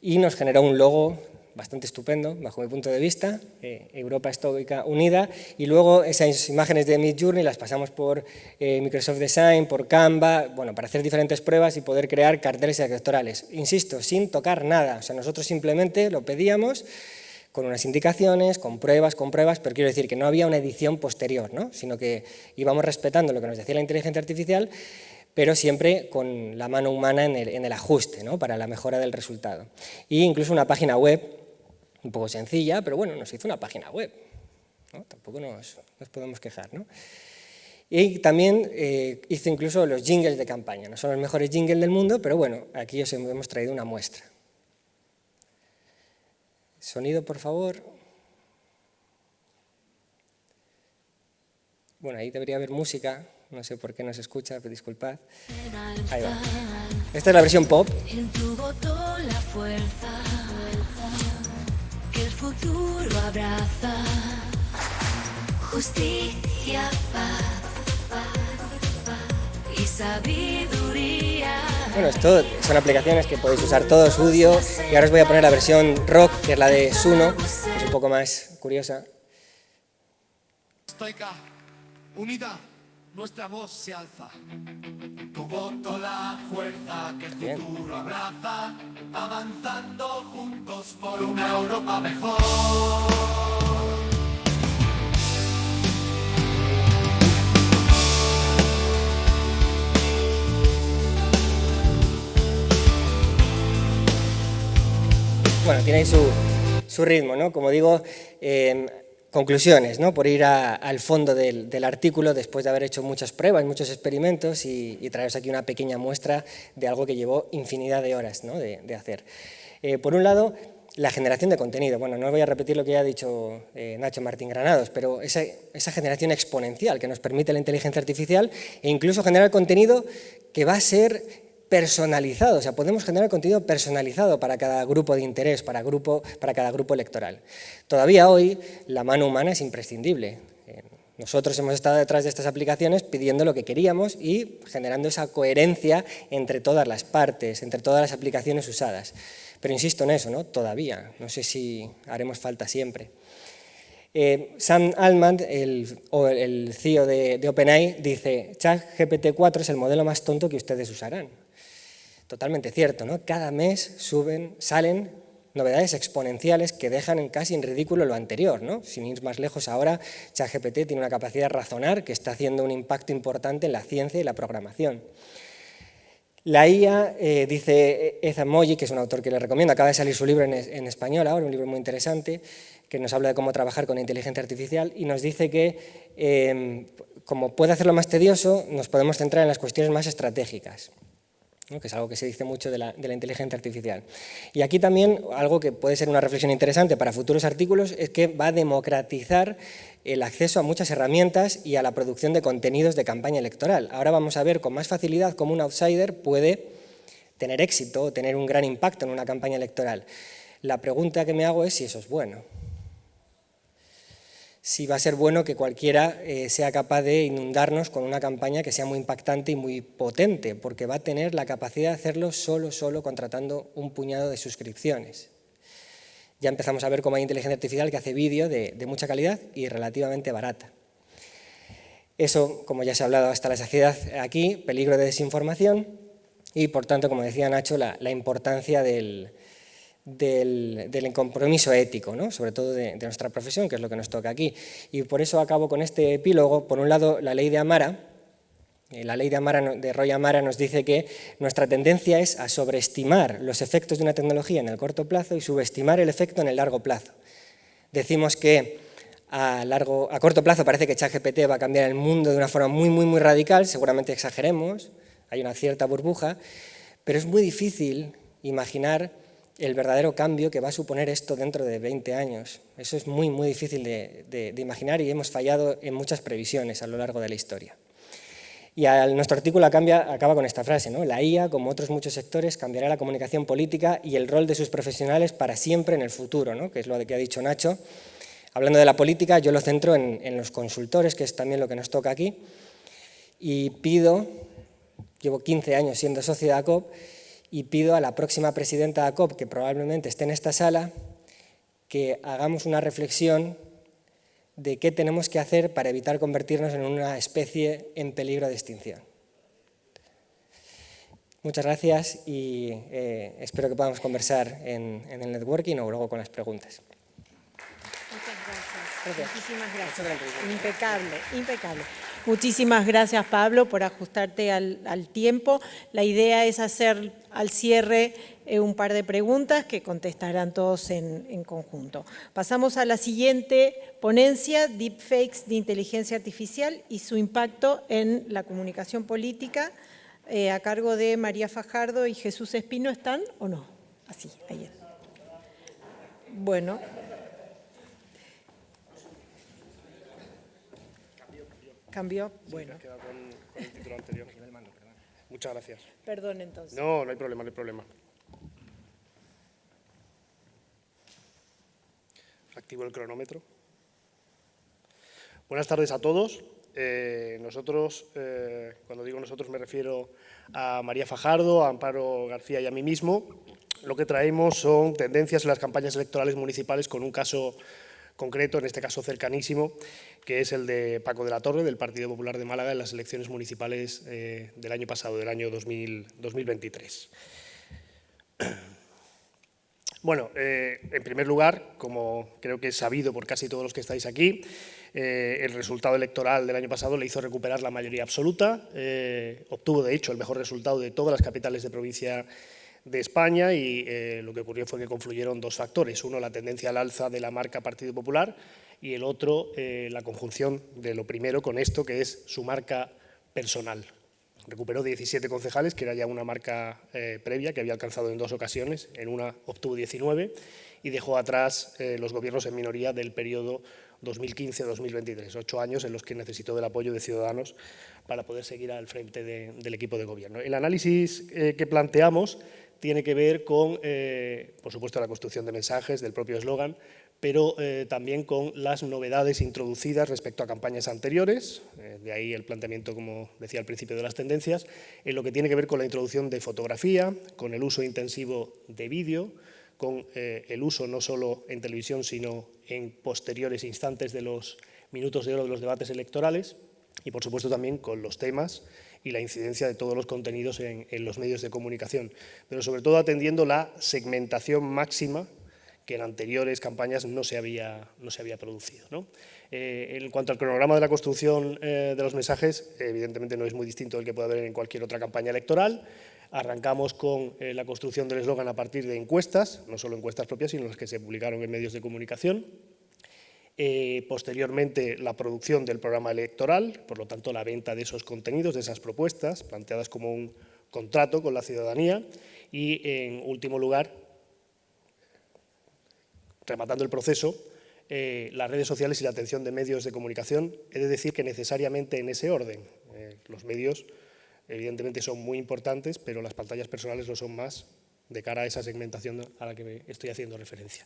y nos generó un logo bastante estupendo, bajo mi punto de vista, Europa Estoica Unida, y luego esas imágenes de Midjourney las pasamos por Microsoft Design, por Canva, bueno, para hacer diferentes pruebas y poder crear carteles electorales. Insisto, sin tocar nada, o sea, nosotros simplemente lo pedíamos con unas indicaciones, con pruebas, pero quiero decir que no había una edición posterior, ¿no? Sino que íbamos respetando lo que nos decía la inteligencia artificial, pero siempre con la mano humana en el ajuste, ¿no? Para la mejora del resultado. Y incluso una página web, un poco sencilla, pero bueno, nos hizo una página web, ¿no? Tampoco nos podemos quejar, ¿no? Y también hizo incluso los jingles de campaña. No son los mejores jingles del mundo, pero bueno, aquí os hemos traído una muestra. Sonido, por favor. Bueno, ahí debería haber música, no sé por qué no se escucha, pero disculpad. Ahí va. Esta es la versión pop. En tu voto la fuerza que el futuro abraza. Justicia, paz y sabiduría. Bueno, esto son aplicaciones que podéis usar todos, Udio, y ahora os voy a poner la versión rock, que es la de Suno, que es un poco más curiosa. Estoica, unida, nuestra voz se alza. Tu voto la fuerza que el Bien. futuro abraza, avanzando juntos por una Europa mejor. Bueno, tiene ahí su ritmo, ¿no? Como digo, conclusiones, ¿no? Por ir al fondo del artículo, después de haber hecho muchas pruebas, muchos experimentos, y traeros aquí una pequeña muestra de algo que llevó infinidad de horas, ¿no? de hacer. Por un lado, la generación de contenido. Bueno, no voy a repetir lo que ya ha dicho Nacho Martín Granados, pero esa generación exponencial que nos permite la inteligencia artificial e incluso generar contenido que va a ser personalizado, o sea, podemos generar contenido personalizado para cada grupo de interés, para cada grupo electoral. Todavía hoy la mano humana es imprescindible. Nosotros hemos estado detrás de estas aplicaciones pidiendo lo que queríamos y generando esa coherencia entre todas las partes, entre todas las aplicaciones usadas. Pero insisto en eso, ¿no? Todavía, no sé si haremos falta siempre. Sam Altman, el CEO de OpenAI, dice: ChatGPT 4 es el modelo más tonto que ustedes usarán. Totalmente cierto, ¿no? Cada mes salen novedades exponenciales que dejan casi en ridículo lo anterior, ¿no? Sin ir más lejos, ahora ChatGPT tiene una capacidad de razonar que está haciendo un impacto importante en la ciencia y la programación. La IA, dice Ethan Moji, que es un autor que les recomiendo, acaba de salir su libro en español ahora, un libro muy interesante, que nos habla de cómo trabajar con inteligencia artificial, y nos dice que, como puede hacerlo más tedioso, nos podemos centrar en las cuestiones más estratégicas, ¿no? Que es algo que se dice mucho de la inteligencia artificial. Y aquí también algo que puede ser una reflexión interesante para futuros artículos es que va a democratizar el acceso a muchas herramientas y a la producción de contenidos de campaña electoral. Ahora vamos a ver con más facilidad cómo un outsider puede tener éxito o tener un gran impacto en una campaña electoral. La pregunta que me hago es si eso es bueno. Si va a ser bueno que cualquiera sea capaz de inundarnos con una campaña que sea muy impactante y muy potente, porque va a tener la capacidad de hacerlo solo contratando un puñado de suscripciones. Ya empezamos a ver cómo hay inteligencia artificial que hace vídeo de mucha calidad y relativamente barata. Eso, como ya se ha hablado hasta la saciedad aquí, peligro de desinformación y, por tanto, como decía Nacho, la importancia del compromiso ético, ¿no? Sobre todo de nuestra profesión, que es lo que nos toca aquí. Y por eso acabo con este epílogo. Por un lado, la ley de Amara. La ley de Roy Amara nos dice que nuestra tendencia es a sobreestimar los efectos de una tecnología en el corto plazo y subestimar el efecto en el largo plazo. Decimos que a corto plazo parece que ChatGPT va a cambiar el mundo de una forma muy radical, seguramente exageremos, hay una cierta burbuja, pero es muy difícil imaginar el verdadero cambio que va a suponer esto dentro de 20 años. Eso es muy difícil de imaginar y hemos fallado en muchas previsiones a lo largo de la historia. Y nuestro artículo acaba con esta frase, ¿no? La IA, como otros muchos sectores, cambiará la comunicación política y el rol de sus profesionales para siempre en el futuro, ¿no? Que es lo que ha dicho Nacho. Hablando de la política, yo lo centro en los consultores, que es también lo que nos toca aquí, y llevo 15 años siendo socio de ACOP, y pido a la próxima presidenta de ACOP, que probablemente esté en esta sala, que hagamos una reflexión de qué tenemos que hacer para evitar convertirnos en una especie en peligro de extinción. Muchas gracias y espero que podamos conversar en el networking o luego con las preguntas. Muchas gracias. Muchísimas gracias. Impecable. Muchísimas gracias, Pablo, por ajustarte al tiempo. La idea es hacer al cierre un par de preguntas que contestarán todos en conjunto. Pasamos a la siguiente ponencia, Deepfakes de inteligencia artificial y su impacto en la comunicación política, a cargo de María Fajardo y Jesús Espino. ¿Están o no? Así, ahí. Bueno. ¿Cambió? Bueno, Queda con el título anterior. Muchas gracias. perdón entonces. No, no hay problema, no hay problema. Activo el cronómetro. Buenas tardes a todos. Nosotros, cuando digo nosotros me refiero a María Fajardo, a Amparo García y a mí mismo. Lo que traemos son tendencias en las campañas electorales municipales con un caso concreto, en este caso cercanísimo, que es el de Paco de la Torre, del Partido Popular de Málaga, en las elecciones municipales del año pasado, del año 2023. Bueno, en primer lugar, como creo que es sabido por casi todos los que estáis aquí, el resultado electoral del año pasado le hizo recuperar la mayoría absoluta, obtuvo de hecho el mejor resultado de todas las capitales de provincia de España y lo que ocurrió fue que confluyeron dos factores, uno la tendencia al alza de la marca Partido Popular y el otro la conjunción de lo primero con esto que es su marca personal. Recuperó 17 concejales, que era ya una marca previa que había alcanzado en 2 ocasiones, en una obtuvo 19 y dejó atrás los gobiernos en minoría del periodo 2015-2023, 8 años en los que necesitó del apoyo de Ciudadanos para poder seguir al frente del equipo de gobierno. El análisis que planteamos tiene que ver con, por supuesto, la construcción de mensajes, del propio eslogan, pero también con las novedades introducidas respecto a campañas anteriores, de ahí el planteamiento, como decía al principio, de las tendencias, en lo que tiene que ver con la introducción de fotografía, con el uso intensivo de vídeo, con el uso no solo en televisión, sino en posteriores instantes de los minutos de oro de los debates electorales y, por supuesto, también con los temas y la incidencia de todos los contenidos en los medios de comunicación, pero sobre todo atendiendo la segmentación máxima que en anteriores campañas no se había producido, ¿no? En cuanto al cronograma de la construcción de los mensajes, evidentemente no es muy distinto del que puede haber en cualquier otra campaña electoral. Arrancamos con la construcción del eslogan a partir de encuestas, no solo encuestas propias, sino las que se publicaron en medios de comunicación. Posteriormente, la producción del programa electoral, por lo tanto, la venta de esos contenidos, de esas propuestas, planteadas como un contrato con la ciudadanía. Y, en último lugar, rematando el proceso, las redes sociales y la atención de medios de comunicación, he de decir que necesariamente en ese orden. Los medios, evidentemente, son muy importantes, pero las pantallas personales lo son más de cara a esa segmentación a la que me estoy haciendo referencia.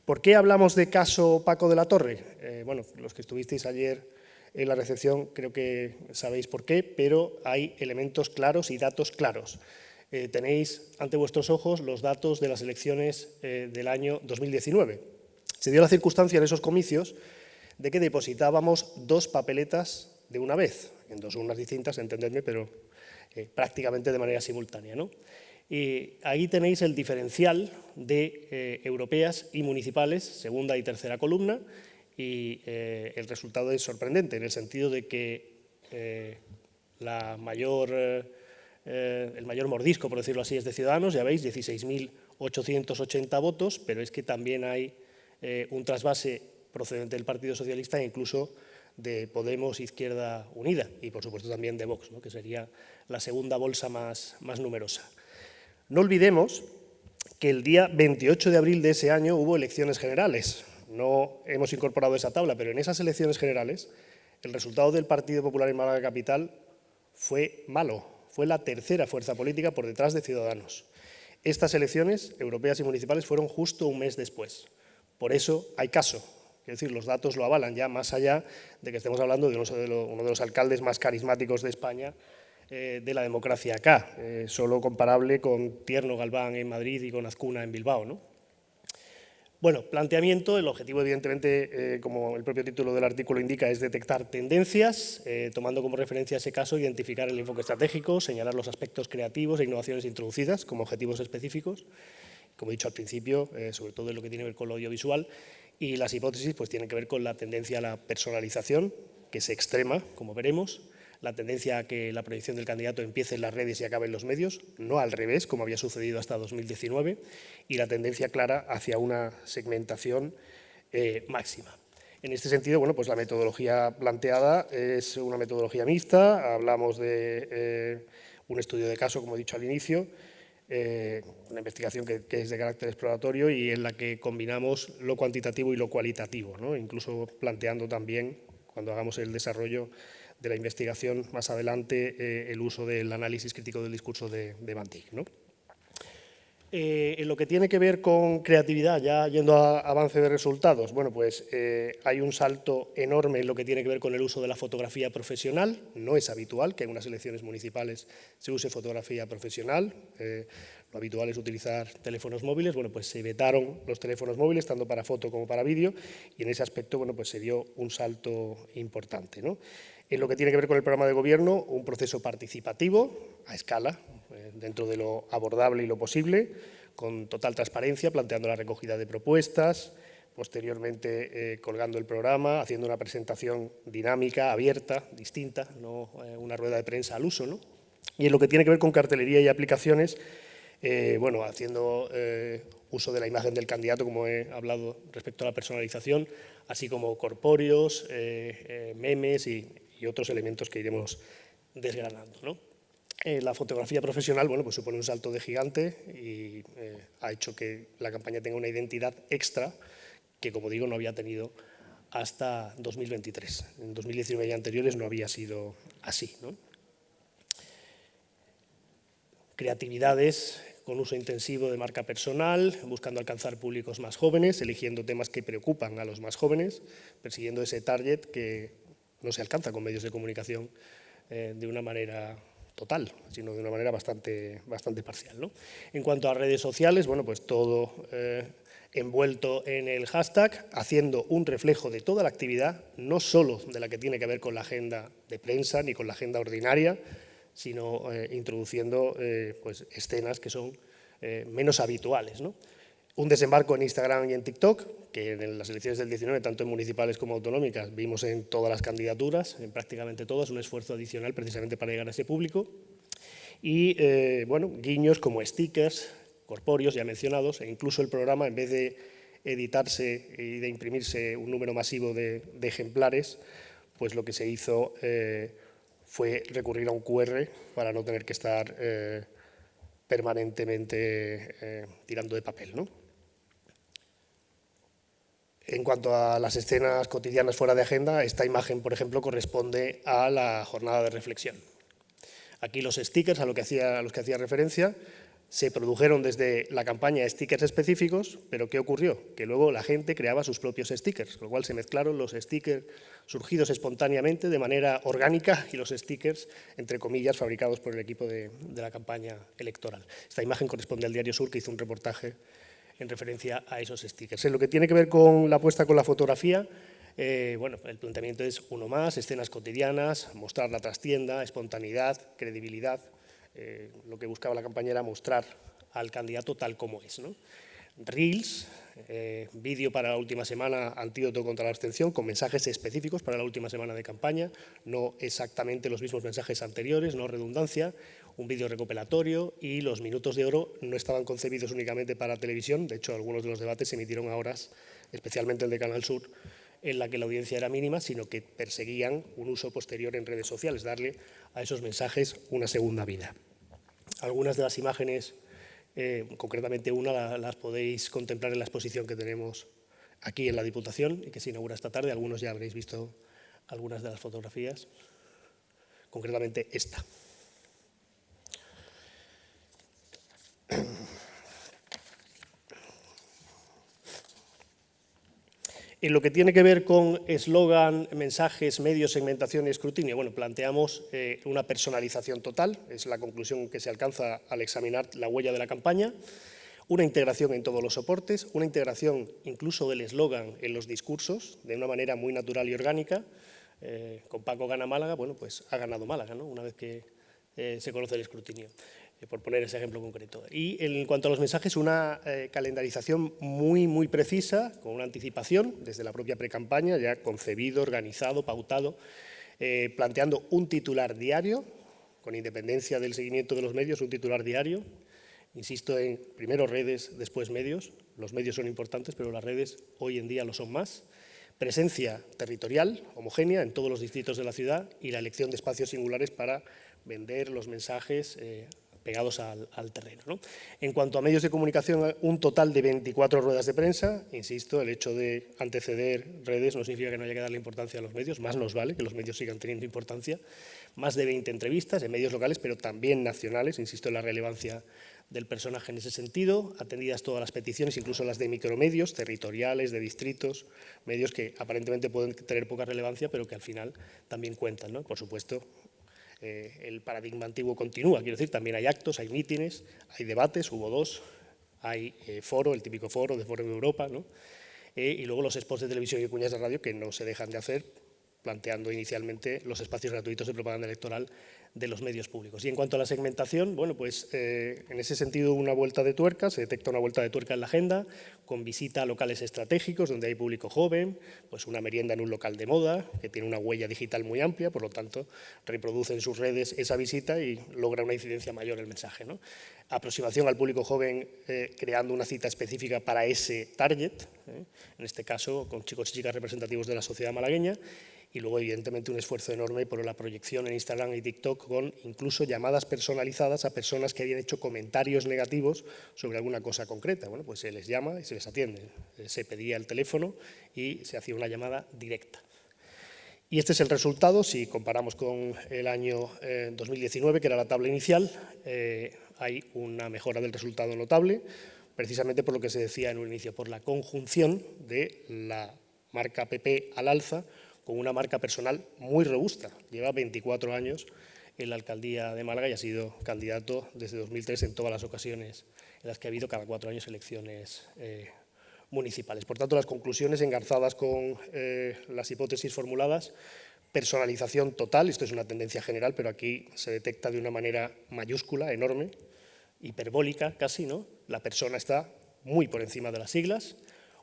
¿Por qué hablamos de caso Paco de la Torre? Bueno, los que estuvisteis ayer en la recepción creo que sabéis por qué, pero hay elementos claros y datos claros. Tenéis ante vuestros ojos los datos de las elecciones del año 2019. Se dio la circunstancia en esos comicios de que depositábamos 2 papeletas de una vez, en 2 urnas distintas, entendedme, pero prácticamente de manera simultánea, ¿no? Y ahí tenéis el diferencial de europeas y municipales, segunda y tercera columna, y el resultado es sorprendente, en el sentido de que el mayor mordisco, por decirlo así, es de Ciudadanos, ya veis, 16.880 votos, pero es que también hay un trasvase procedente del Partido Socialista e incluso de Podemos, Izquierda Unida, y por supuesto también de Vox, ¿no?, que sería la segunda bolsa más numerosa. No olvidemos que el día 28 de abril de ese año hubo elecciones generales. No hemos incorporado esa tabla, pero en esas elecciones generales el resultado del Partido Popular en Málaga Capital fue malo. Fue la tercera fuerza política por detrás de Ciudadanos. Estas elecciones europeas y municipales fueron justo un mes después. Por eso hay caso. Es decir, los datos lo avalan ya, más allá de que estemos hablando de uno de los alcaldes más carismáticos de España, de la democracia acá, solo comparable con Tierno Galván en Madrid y con Azcuna en Bilbao, ¿no? Bueno, planteamiento, el objetivo evidentemente, como el propio título del artículo indica, es detectar tendencias, tomando como referencia ese caso, identificar el enfoque estratégico, señalar los aspectos creativos e innovaciones introducidas como objetivos específicos, como he dicho al principio, sobre todo en lo que tiene que ver con lo audiovisual, y las hipótesis pues tienen que ver con la tendencia a la personalización, que se extrema, como veremos, la tendencia a que la proyección del candidato empiece en las redes y acabe en los medios, no al revés, como había sucedido hasta 2019, y la tendencia clara hacia una segmentación máxima. En este sentido, bueno, pues la metodología planteada es una metodología mixta, hablamos de un estudio de caso, como he dicho al inicio, una investigación que es de carácter exploratorio y en la que combinamos lo cuantitativo y lo cualitativo, ¿no? Incluso planteando también, cuando hagamos el desarrollo de la investigación más adelante el uso del análisis crítico del discurso de Van Dijk, ¿no? En lo que tiene que ver con creatividad, ya yendo a avance de resultados, bueno, pues hay un salto enorme en lo que tiene que ver con el uso de la fotografía profesional. No es habitual que en unas elecciones municipales se use fotografía profesional. Lo habitual es utilizar teléfonos móviles. Bueno, pues se vetaron los teléfonos móviles, tanto para foto como para vídeo, y en ese aspecto, bueno, pues se dio un salto importante, ¿no? En lo que tiene que ver con el programa de gobierno, un proceso participativo a escala, dentro de lo abordable y lo posible, con total transparencia, planteando la recogida de propuestas, posteriormente colgando el programa, haciendo una presentación dinámica, abierta, distinta, no una rueda de prensa al uso, ¿no? Y en lo que tiene que ver con cartelería y aplicaciones, bueno, haciendo uso de la imagen del candidato, como he hablado respecto a la personalización, así como corpóreos, memes y otros elementos que iremos desgranando, ¿no? La fotografía profesional, bueno, pues supone un salto de gigante y ha hecho que la campaña tenga una identidad extra que, como digo, no había tenido hasta 2023. En 2019 y anteriores no había sido así, ¿no? Creatividades con uso intensivo de marca personal, buscando alcanzar públicos más jóvenes, eligiendo temas que preocupan a los más jóvenes, persiguiendo ese target que no se alcanza con medios de comunicación de una manera total, sino de una manera bastante parcial, ¿no? En cuanto a redes sociales, bueno, pues todo envuelto en el hashtag, haciendo un reflejo de toda la actividad, no solo de la que tiene que ver con la agenda de prensa ni con la agenda ordinaria, sino introduciendo pues, escenas que son menos habituales, ¿no? Un desembarco en Instagram y en TikTok, que en las elecciones del 19, tanto en municipales como autonómicas, vimos en todas las candidaturas, en prácticamente todas, un esfuerzo adicional precisamente para llegar a ese público. Y, bueno, guiños como stickers, corpóreos ya mencionados, e incluso el programa, en vez de editarse y de imprimirse un número masivo de ejemplares, pues lo que se hizo fue recurrir a un QR para no tener que estar permanentemente tirando de papel, ¿no? En cuanto a las escenas cotidianas fuera de agenda, esta imagen, por ejemplo, corresponde a la jornada de reflexión. Aquí los stickers, a los que hacía referencia, se produjeron desde la campaña stickers específicos, pero ¿qué ocurrió? Que luego la gente creaba sus propios stickers, con lo cual se mezclaron los stickers surgidos espontáneamente de manera orgánica y los stickers, entre comillas, fabricados por el equipo de la campaña electoral. Esta imagen corresponde al Diario Sur, que hizo un reportaje en referencia a esos stickers. En lo que tiene que ver con la apuesta con la fotografía, bueno, el planteamiento es uno más, escenas cotidianas, mostrar la trastienda, espontaneidad, credibilidad. Lo que buscaba la campaña era mostrar al candidato tal como es, ¿no? Reels, vídeo para la última semana, antídoto contra la abstención, con mensajes específicos para la última semana de campaña, no exactamente los mismos mensajes anteriores, no redundancia, un vídeo recopilatorio, y los minutos de oro no estaban concebidos únicamente para televisión. De hecho, algunos de los debates se emitieron a horas, especialmente el de Canal Sur, en la que la audiencia era mínima, sino que perseguían un uso posterior en redes sociales, darle a esos mensajes una segunda vida. Algunas de las imágenes, concretamente una, las podéis contemplar en la exposición que tenemos aquí en la Diputación y que se inaugura esta tarde. Algunos ya habréis visto algunas de las fotografías, concretamente esta. En lo que tiene que ver con eslogan, mensajes, medios, segmentación y escrutinio, bueno, planteamos una personalización total, es la conclusión que se alcanza al examinar la huella de la campaña, una integración en todos los soportes, una integración incluso del eslogan en los discursos, de una manera muy natural y orgánica. Con Paco gana Málaga, bueno, pues ha ganado Málaga, ¿no? Una vez que se conoce el escrutinio, por poner ese ejemplo concreto. Y en cuanto a los mensajes, una calendarización muy precisa, con una anticipación desde la propia precampaña, ya concebido, organizado, pautado, planteando un titular diario, con independencia del seguimiento de los medios, un titular diario. Insisto en primero redes, después medios. Los medios son importantes, pero las redes hoy en día lo son más. Presencia territorial, homogénea, en todos los distritos de la ciudad, y la elección de espacios singulares para vender los mensajes pegados al terreno, ¿no? En cuanto a medios de comunicación, un total de 24 ruedas de prensa. Insisto, el hecho de anteceder redes no significa que no haya que darle importancia a los medios, más nos vale que los medios sigan teniendo importancia. Más de 20 entrevistas en medios locales, pero también nacionales, insisto en la relevancia del personaje en ese sentido, atendidas todas las peticiones, incluso las de micromedios, territoriales, de distritos, medios que aparentemente pueden tener poca relevancia, pero que al final también cuentan, ¿no? Por supuesto, el paradigma antiguo continúa, quiero decir, también hay actos, hay mítines, hay debates, hubo 2, hay foro, el típico foro de Foro de Europa, ¿no? Y luego los spots de televisión y cuñas de radio que no se dejan de hacer, planteando inicialmente los espacios gratuitos de propaganda electoral de los medios públicos. Y en cuanto a la segmentación, bueno, pues en ese sentido una vuelta de tuerca, se detecta una vuelta de tuerca en la agenda, con visita a locales estratégicos donde hay público joven, pues una merienda en un local de moda, que tiene una huella digital muy amplia, por lo tanto reproduce en sus redes esa visita y logra una incidencia mayor el mensaje, ¿no? Aproximación al público joven creando una cita específica para ese target, en este caso con chicos y chicas representativos de la sociedad malagueña, y luego, evidentemente, un esfuerzo enorme por la proyección en Instagram y TikTok con incluso llamadas personalizadas a personas que habían hecho comentarios negativos sobre alguna cosa concreta. Bueno, pues se les llama y se les atiende. Se pedía el teléfono y se hacía una llamada directa. Y este es el resultado, si comparamos con el año 2019, que era la tabla inicial, hay una mejora del resultado notable, precisamente por lo que se decía en un inicio, por la conjunción de la marca PP al alza, con una marca personal muy robusta. Lleva 24 años en la alcaldía de Málaga y ha sido candidato desde 2003 en todas las ocasiones en las que ha habido cada 4 años elecciones municipales. Por tanto, las conclusiones engarzadas con las hipótesis formuladas, personalización total, esto es una tendencia general, pero aquí se detecta de una manera mayúscula, enorme, hiperbólica casi, ¿no? La persona está muy por encima de las siglas,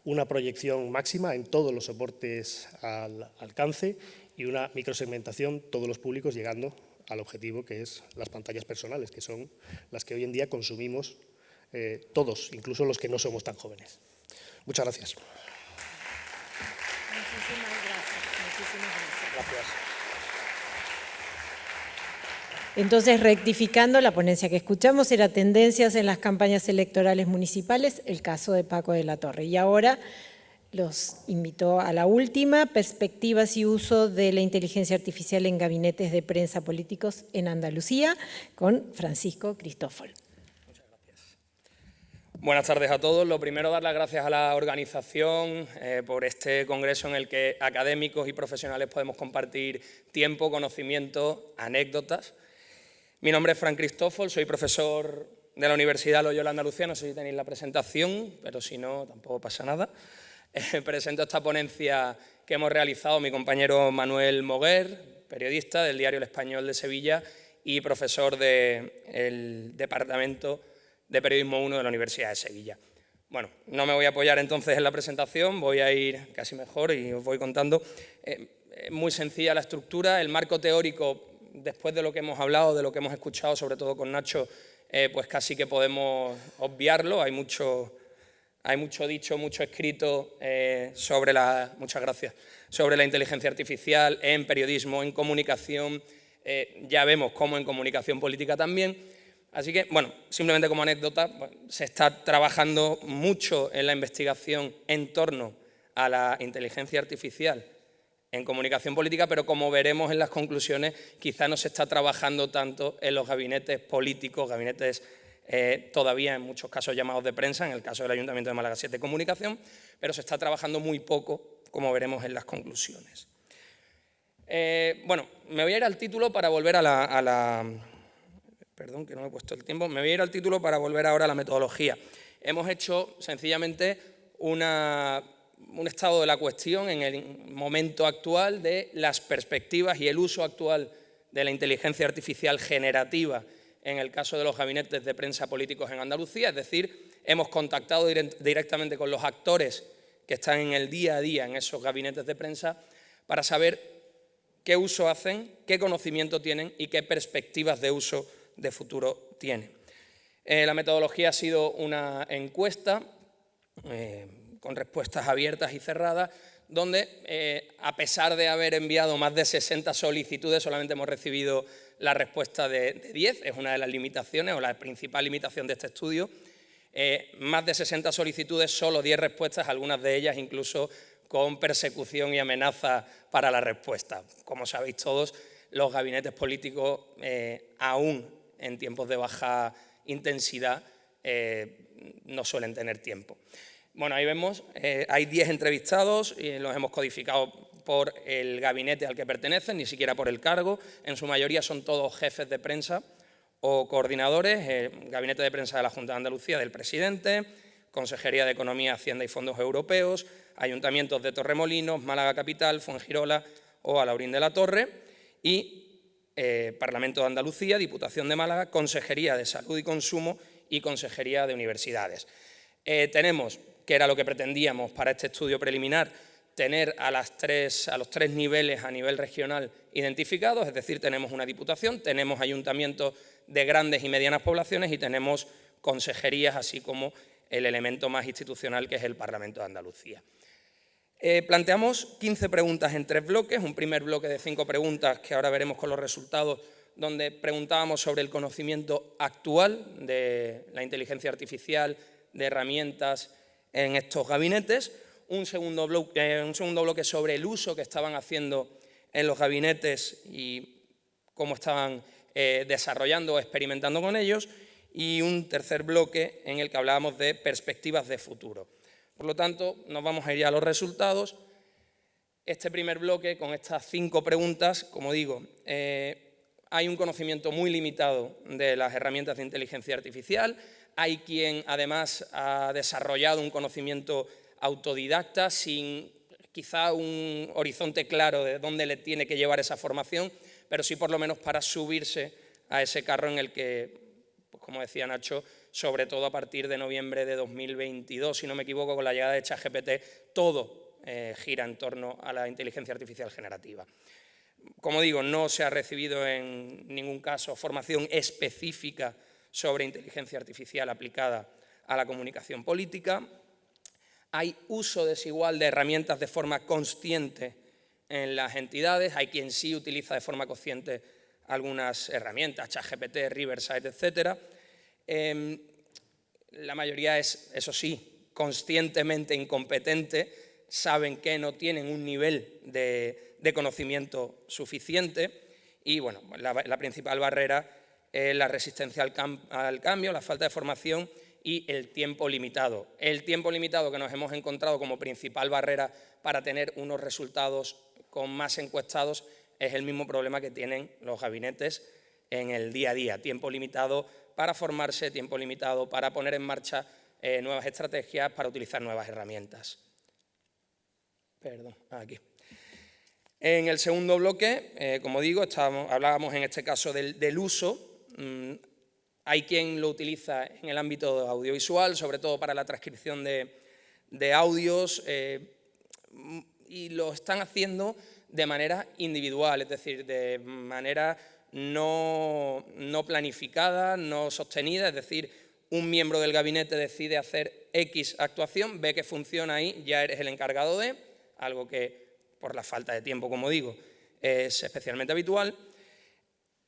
una proyección máxima en todos los soportes al alcance y una microsegmentación, todos los públicos llegando al objetivo que es las pantallas personales, que son las que hoy en día consumimos todos, incluso los que no somos tan jóvenes. Muchas gracias. Muchísimas gracias. Gracias. Entonces, rectificando, la ponencia que escuchamos era tendencias en las campañas electorales municipales, el caso de Paco de la Torre. Y ahora los invito a la última, perspectivas y uso de la inteligencia artificial en gabinetes de prensa políticos en Andalucía, con Francisco Cristófol. Muchas gracias. Buenas tardes a todos. Lo primero, dar las gracias a la organización por este congreso en el que académicos y profesionales podemos compartir tiempo, conocimiento, anécdotas. Mi nombre es Fran Cristófol, soy profesor de la Universidad Loyola Andalucía, no sé si tenéis la presentación, pero si no, tampoco pasa nada. Presento esta ponencia que hemos realizado mi compañero Manuel Moguer, periodista del diario El Español de Sevilla y profesor del Departamento de Periodismo 1 de la Universidad de Sevilla. Bueno, no me voy a apoyar entonces en la presentación, voy a ir casi mejor y os voy contando. Muy sencilla la estructura, el marco teórico. Después de lo que hemos hablado, de lo que hemos escuchado, sobre todo con Nacho, pues casi que podemos obviarlo. Hay mucho dicho, mucho escrito sobre la inteligencia artificial en periodismo, en comunicación. Ya vemos cómo en comunicación política también. Así que, bueno, simplemente como anécdota, se está trabajando mucho en la investigación en torno a la inteligencia artificial en comunicación política, pero como veremos en las conclusiones, quizá no se está trabajando tanto en los gabinetes políticos, gabinetes todavía en muchos casos llamados de prensa, en el caso del Ayuntamiento de Málaga 7 Comunicación, pero se está trabajando muy poco, como veremos en las conclusiones. Bueno, me voy a ir al título para volver Perdón, que no me he puesto el tiempo. Me voy a ir al título para volver ahora a la metodología. Hemos hecho sencillamente un estado de la cuestión en el momento actual de las perspectivas y el uso actual de la inteligencia artificial generativa en el caso de los gabinetes de prensa políticos en Andalucía, es decir, hemos contactado directamente con los actores que están en el día a día en esos gabinetes de prensa para saber qué uso hacen, qué conocimiento tienen y qué perspectivas de uso de futuro tienen. La metodología ha sido una encuesta con respuestas abiertas y cerradas, donde a pesar de haber enviado más de 60 solicitudes, solamente hemos recibido la respuesta de 10, es una de las limitaciones o la principal limitación de este estudio. Más de 60 solicitudes, solo 10 respuestas, algunas de ellas incluso con persecución y amenaza para la respuesta. Como sabéis todos, los gabinetes políticos, aún en tiempos de baja intensidad, no suelen tener tiempo. Bueno, ahí vemos, hay 10 entrevistados y los hemos codificado por el gabinete al que pertenecen, ni siquiera por el cargo. En su mayoría son todos jefes de prensa o coordinadores, gabinete de prensa de la Junta de Andalucía del presidente, Consejería de Economía, Hacienda y Fondos Europeos, ayuntamientos de Torremolinos, Málaga Capital, Fuengirola o Alhaurín de la Torre y Parlamento de Andalucía, Diputación de Málaga, Consejería de Salud y Consumo y Consejería de Universidades. Tenemos, que era lo que pretendíamos para este estudio preliminar, tener a los tres niveles a nivel regional identificados, es decir, tenemos una diputación, tenemos ayuntamientos de grandes y medianas poblaciones y tenemos consejerías, así como el elemento más institucional que es el Parlamento de Andalucía. Planteamos 15 preguntas en 3 bloques, un primer bloque de 5 preguntas que ahora veremos con los resultados, donde preguntábamos sobre el conocimiento actual de la inteligencia artificial, de herramientas en estos gabinetes, un segundo bloque sobre el uso que estaban haciendo en los gabinetes y cómo estaban desarrollando o experimentando con ellos, y un tercer bloque en el que hablábamos de perspectivas de futuro. Por lo tanto, nos vamos a ir a los resultados. Este primer bloque, con estas 5 preguntas, como digo, hay un conocimiento muy limitado de las herramientas de inteligencia artificial, hay quien además ha desarrollado un conocimiento autodidacta sin quizá un horizonte claro de dónde le tiene que llevar esa formación, pero sí por lo menos para subirse a ese carro en el que, pues como decía Nacho, sobre todo a partir de noviembre de 2022, si no me equivoco, con la llegada de ChatGPT, todo gira en torno a la inteligencia artificial generativa. Como digo, no se ha recibido en ningún caso formación específica sobre inteligencia artificial aplicada a la comunicación política. Hay uso desigual de herramientas de forma consciente en las entidades, hay quien sí utiliza de forma consciente algunas herramientas, ChatGPT, Riverside, etc. La mayoría es, eso sí, conscientemente incompetente, saben que no tienen un nivel de conocimiento suficiente y bueno, la principal barrera es la resistencia al cambio, la falta de formación y el tiempo limitado. El tiempo limitado que nos hemos encontrado como principal barrera para tener unos resultados con más encuestados es el mismo problema que tienen los gabinetes en el día a día. Tiempo limitado para formarse, tiempo limitado para poner en marcha nuevas estrategias, para utilizar nuevas herramientas. Perdón, aquí. En el segundo bloque, como digo, hablábamos en este caso del uso. Hay quien lo utiliza en el ámbito audiovisual, sobre todo para la transcripción de audios, y lo están haciendo de manera individual, es decir, de manera no planificada, no sostenida, es decir, un miembro del gabinete decide hacer X actuación, ve que funciona ahí, ya eres el encargado de, algo que por la falta de tiempo, como digo, es especialmente habitual.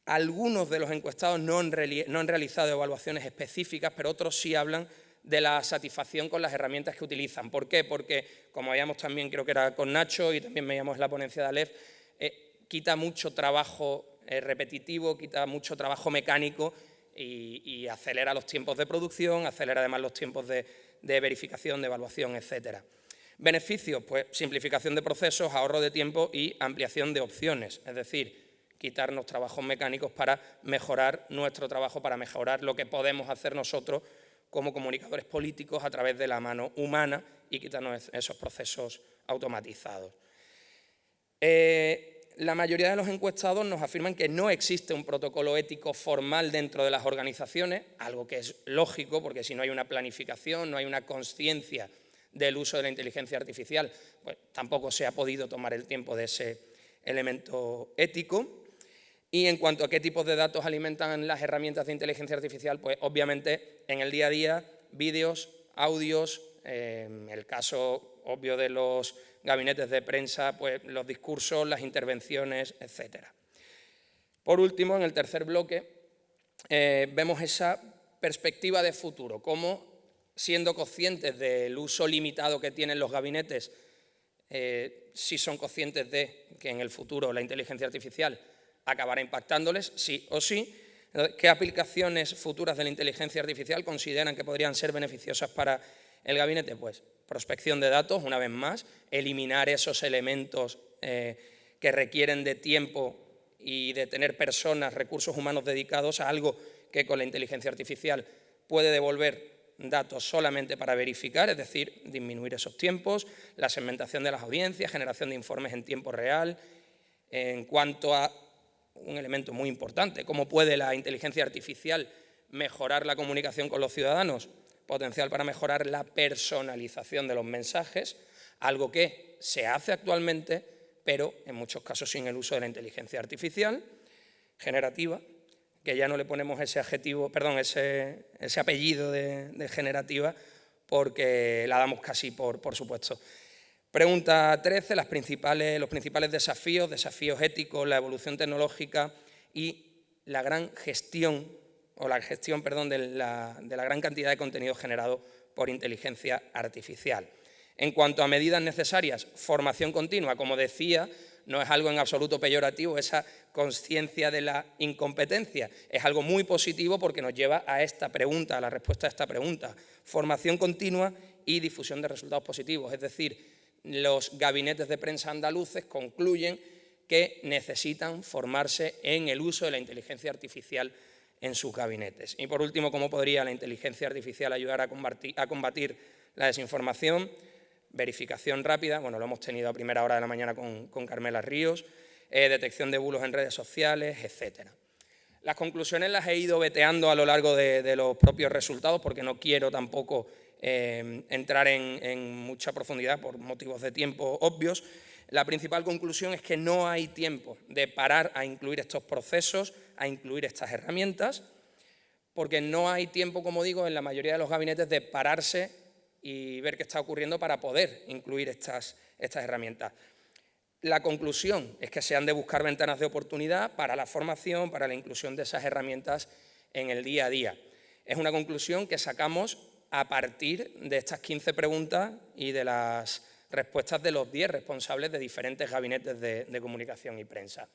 Algunos de los encuestados no han realizado evaluaciones específicas, pero otros sí hablan de la satisfacción con las herramientas que utilizan. ¿Por qué? Porque, como veíamos también, creo que era con Nacho y también veíamos en la ponencia de Aleph, quita mucho trabajo repetitivo, quita mucho trabajo mecánico y acelera los tiempos de producción, acelera además los tiempos de verificación, de evaluación, etc. Beneficios, pues simplificación de procesos, ahorro de tiempo y ampliación de opciones, es decir, quitarnos trabajos mecánicos para mejorar nuestro trabajo, para mejorar lo que podemos hacer nosotros como comunicadores políticos a través de la mano humana y quitarnos esos procesos automatizados. La mayoría de los encuestados nos afirman que no existe un protocolo ético formal dentro de las organizaciones, algo que es lógico porque si no hay una planificación, no hay una conciencia del uso de la inteligencia artificial, pues tampoco se ha podido tomar el tiempo de ese elemento ético. Y en cuanto a qué tipos de datos alimentan las herramientas de inteligencia artificial, pues obviamente en el día a día, vídeos, audios, el caso obvio de los gabinetes de prensa, pues los discursos, las intervenciones, etc. Por último, en el tercer bloque, vemos esa perspectiva de futuro, cómo, siendo conscientes del uso limitado que tienen los gabinetes, sí son conscientes de que en el futuro la inteligencia artificial acabará impactándoles, sí o sí. ¿Qué aplicaciones futuras de la inteligencia artificial consideran que podrían ser beneficiosas para el gabinete? Pues prospección de datos, una vez más, eliminar esos elementos que requieren de tiempo y de tener personas, recursos humanos dedicados a algo que con la inteligencia artificial puede devolver datos solamente para verificar, es decir, disminuir esos tiempos, la segmentación de las audiencias, generación de informes en tiempo real. En cuanto a un elemento muy importante, ¿cómo puede la inteligencia artificial mejorar la comunicación con los ciudadanos? Potencial para mejorar la personalización de los mensajes, algo que se hace actualmente, pero en muchos casos sin el uso de la inteligencia artificial generativa, que ya no le ponemos ese adjetivo, perdón, ese apellido de generativa, porque la damos casi por supuesto. Pregunta 13, los principales desafíos éticos, la evolución tecnológica y la gran gestión, de la gran cantidad de contenido generado por inteligencia artificial. En cuanto a medidas necesarias, formación continua, como decía, no es algo en absoluto peyorativo, esa consciencia de la incompetencia, es algo muy positivo porque nos lleva a esta pregunta, a la respuesta a esta pregunta. Formación continua y difusión de resultados positivos, es decir, los gabinetes de prensa andaluces concluyen que necesitan formarse en el uso de la inteligencia artificial en sus gabinetes. Y por último, ¿cómo podría la inteligencia artificial ayudar a combatir la desinformación? Verificación rápida, bueno, lo hemos tenido a primera hora de la mañana con Carmela Ríos, detección de bulos en redes sociales, etc. Las conclusiones las he ido veteando a lo largo de los propios resultados porque no quiero tampoco entrar en mucha profundidad por motivos de tiempo obvios. La principal conclusión es que no hay tiempo de parar a incluir estos procesos, a incluir estas herramientas, porque no hay tiempo, como digo, en la mayoría de los gabinetes de pararse y ver qué está ocurriendo para poder incluir estas herramientas. La conclusión es que se han de buscar ventanas de oportunidad para la formación, para la inclusión de esas herramientas en el día a día. Es una conclusión que sacamos a partir de estas 15 preguntas y de las respuestas de los 10 responsables de diferentes gabinetes de comunicación y prensa.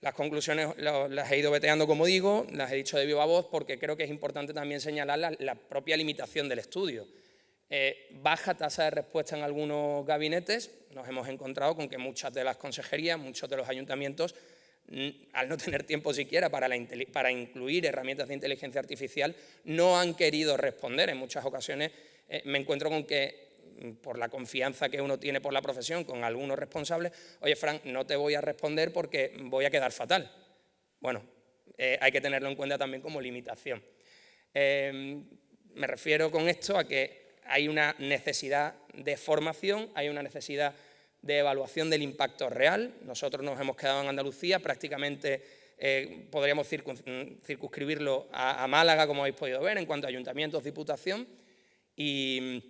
Las conclusiones las he ido veteando, como digo, las he dicho de viva voz porque creo que es importante también señalar la propia limitación del estudio. Baja tasa de respuesta en algunos gabinetes, nos hemos encontrado con que muchas de las consejerías, muchos de los ayuntamientos, al no tener tiempo siquiera para incluir herramientas de inteligencia artificial, no han querido responder. En muchas ocasiones me encuentro con que, por la confianza que uno tiene por la profesión con algunos responsables, oye, Fran, no te voy a responder porque voy a quedar fatal. Bueno, hay que tenerlo en cuenta también como limitación. Me refiero con esto a que hay una necesidad de formación, hay una necesidad de evaluación del impacto real. Nosotros nos hemos quedado en Andalucía, prácticamente podríamos circunscribirlo a Málaga, como habéis podido ver, en cuanto a ayuntamientos, diputación, y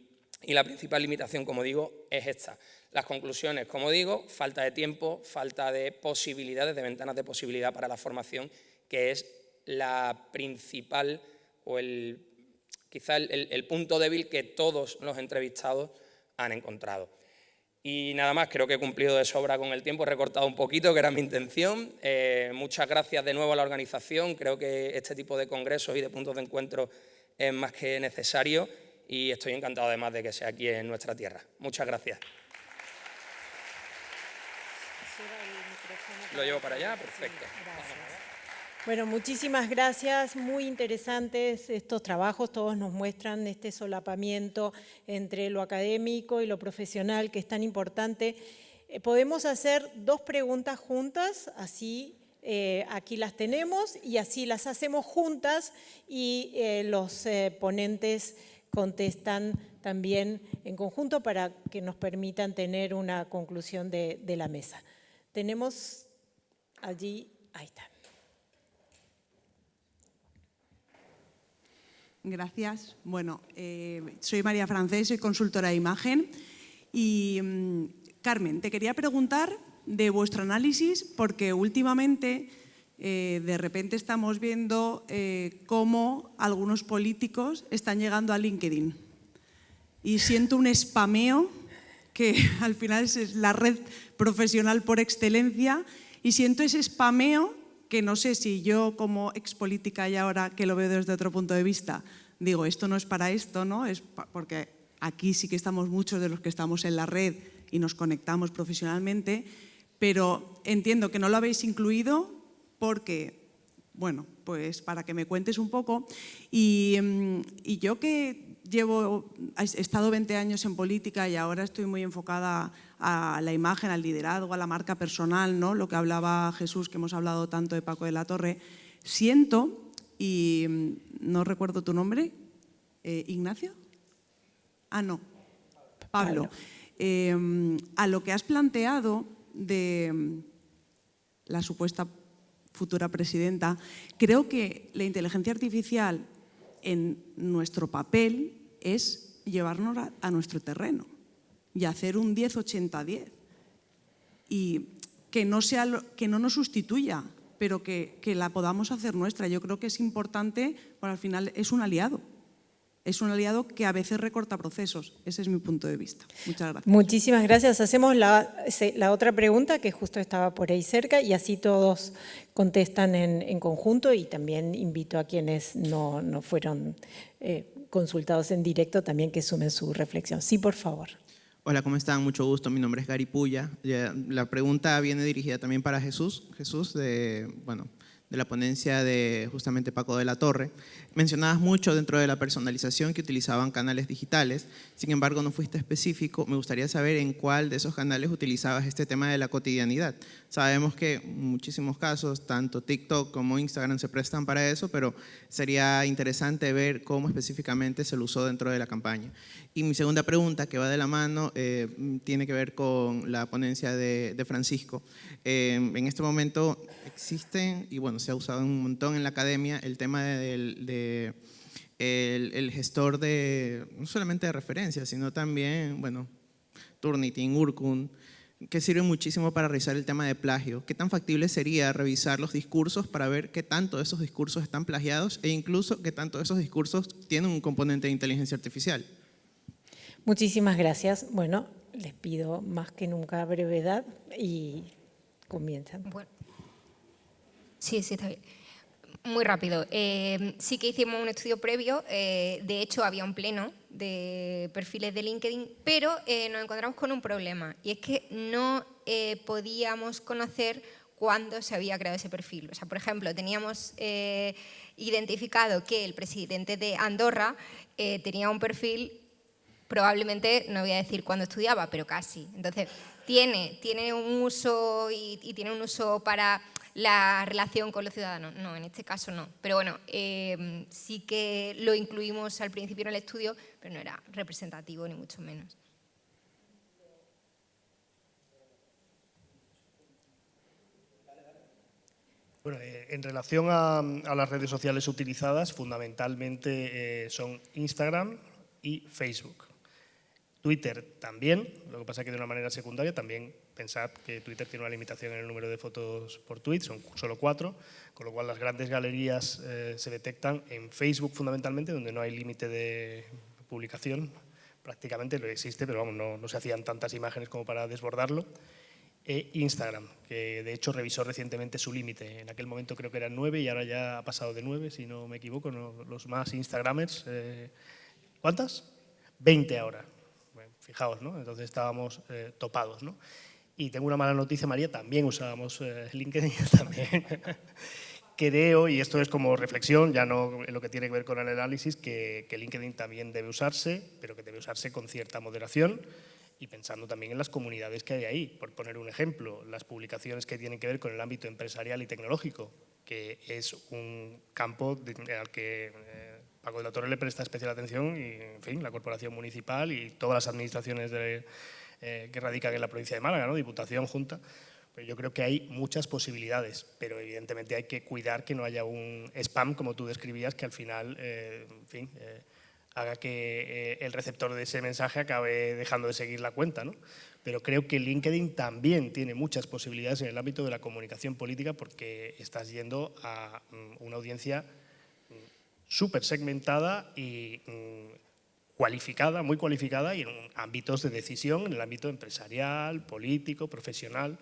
la principal limitación, como digo, es esta. Las conclusiones, como digo, falta de tiempo, falta de posibilidades, de ventanas de posibilidad para la formación, que es la principal o quizá el punto débil que todos los entrevistados han encontrado. Y nada más, creo que he cumplido de sobra con el tiempo, he recortado un poquito, que era mi intención. Muchas gracias de nuevo a la organización, creo que este tipo de congresos y de puntos de encuentro es más que necesario y estoy encantado además de que sea aquí en nuestra tierra. Muchas gracias. ¿Lo llevo para allá? Perfecto. Bueno, muchísimas gracias, muy interesantes estos trabajos, todos nos muestran este solapamiento entre lo académico y lo profesional que es tan importante. Podemos hacer 2 preguntas juntas, así aquí las tenemos y así las hacemos juntas y los ponentes contestan también en conjunto para que nos permitan tener una conclusión de la mesa. Tenemos allí, ahí está. Gracias. Bueno, soy María Francés, soy consultora de imagen y Carmen, te quería preguntar de vuestro análisis porque últimamente de repente estamos viendo cómo algunos políticos están llegando a LinkedIn. Y siento un spameo que al final es la red profesional por excelencia, y siento ese spameo que no sé si yo como expolítica y ahora que lo veo desde otro punto de vista, digo, esto no es para esto, ¿no? Es porque aquí sí que estamos muchos de los que estamos en la red y nos conectamos profesionalmente, pero entiendo que no lo habéis incluido porque, bueno, pues para que me cuentes un poco. Y yo que he estado 20 años en política y ahora estoy muy enfocada a la imagen, al liderazgo, a la marca personal, ¿no? Lo que hablaba Jesús, que hemos hablado tanto de Paco de la Torre, siento, y no recuerdo tu nombre, ¿Ignacio? Ah, no, Pablo. A lo que has planteado de la supuesta futura presidenta, creo que la inteligencia artificial en nuestro papel es llevarnos a nuestro terreno y hacer un 10-80-10 y que no nos sustituya, pero que la podamos hacer nuestra. Yo creo que es importante, bueno, al final es un aliado. Es un aliado que a veces recorta procesos. Ese es mi punto de vista. Muchas gracias. Muchísimas gracias. Hacemos la otra pregunta, que justo estaba por ahí cerca, y así todos contestan en conjunto, y también invito a quienes no fueron consultados en directo también que sumen su reflexión. Sí, por favor. Hola, ¿cómo están? Mucho gusto. Mi nombre es Gary Puya. La pregunta viene dirigida también para Jesús. Jesús, de la ponencia de justamente Paco de la Torre. Mencionabas mucho dentro de la personalización que utilizaban canales digitales, sin embargo no fuiste específico. Me gustaría saber en cuál de esos canales utilizabas este tema de la cotidianidad. Sabemos que en muchísimos casos, tanto TikTok como Instagram se prestan para eso, pero sería interesante ver cómo específicamente se lo usó dentro de la campaña. Y mi segunda pregunta, que va de la mano, tiene que ver con la ponencia de Francisco. En este momento existen, y bueno, se ha usado un montón en la academia, el tema el gestor no solamente de referencias, sino también, bueno, Turnitin, Urkun, que sirve muchísimo para revisar el tema de plagio. ¿Qué tan factible sería revisar los discursos para ver qué tanto de esos discursos están plagiados e incluso qué tanto de esos discursos tienen un componente de inteligencia artificial? Muchísimas gracias. Bueno, les pido más que nunca brevedad y comienzan. Bueno. Sí, está bien. Muy rápido. Sí que hicimos un estudio previo. De hecho, había un pleno de perfiles de LinkedIn, pero nos encontramos con un problema, y es que no podíamos conocer cuándo se había creado ese perfil. O sea, por ejemplo, teníamos identificado que el presidente de Andorra tenía un perfil, probablemente, no voy a decir cuándo estudiaba, pero casi. Entonces, tiene un uso y tiene un uso para la relación con los ciudadanos. No, en este caso no. Pero bueno, sí que lo incluimos al principio en el estudio, pero no era representativo ni mucho menos. Bueno, en relación a las redes sociales utilizadas, fundamentalmente son Instagram y Facebook. Twitter también, lo que pasa es que de una manera secundaria. También pensad que Twitter tiene una limitación en el número de fotos por tweet, son solo 4, con lo cual las grandes galerías se detectan en Facebook fundamentalmente, donde no hay límite de publicación, prácticamente lo existe, pero vamos, no se hacían tantas imágenes como para desbordarlo. E Instagram, que de hecho revisó recientemente su límite. En aquel momento creo que eran 9 y ahora ya ha pasado de 9, si no me equivoco, los más Instagramers. ¿Cuántas? 20 ahora. Bueno, fijaos, ¿no? Entonces estábamos topados, ¿no? Y tengo una mala noticia, María, también usábamos LinkedIn también. Creo, y esto es como reflexión, ya no en lo que tiene que ver con el análisis, que LinkedIn también debe usarse, pero que debe usarse con cierta moderación y pensando también en las comunidades que hay ahí. Por poner un ejemplo, las publicaciones que tienen que ver con el ámbito empresarial y tecnológico, que es un campo al que Paco de la Torre le presta especial atención, y en fin, la Corporación Municipal y todas las administraciones que radican en la provincia de Málaga, ¿no? Diputación, Junta. Pero yo creo que hay muchas posibilidades, pero evidentemente hay que cuidar que no haya un spam, como tú describías, que al final, en fin, haga que el receptor de ese mensaje acabe dejando de seguir la cuenta, ¿no? pero creo que LinkedIn también tiene muchas posibilidades en el ámbito de la comunicación política porque estás yendo a una audiencia súper segmentada y cualificada, muy cualificada, y en ámbitos de decisión, en el ámbito empresarial, político, profesional.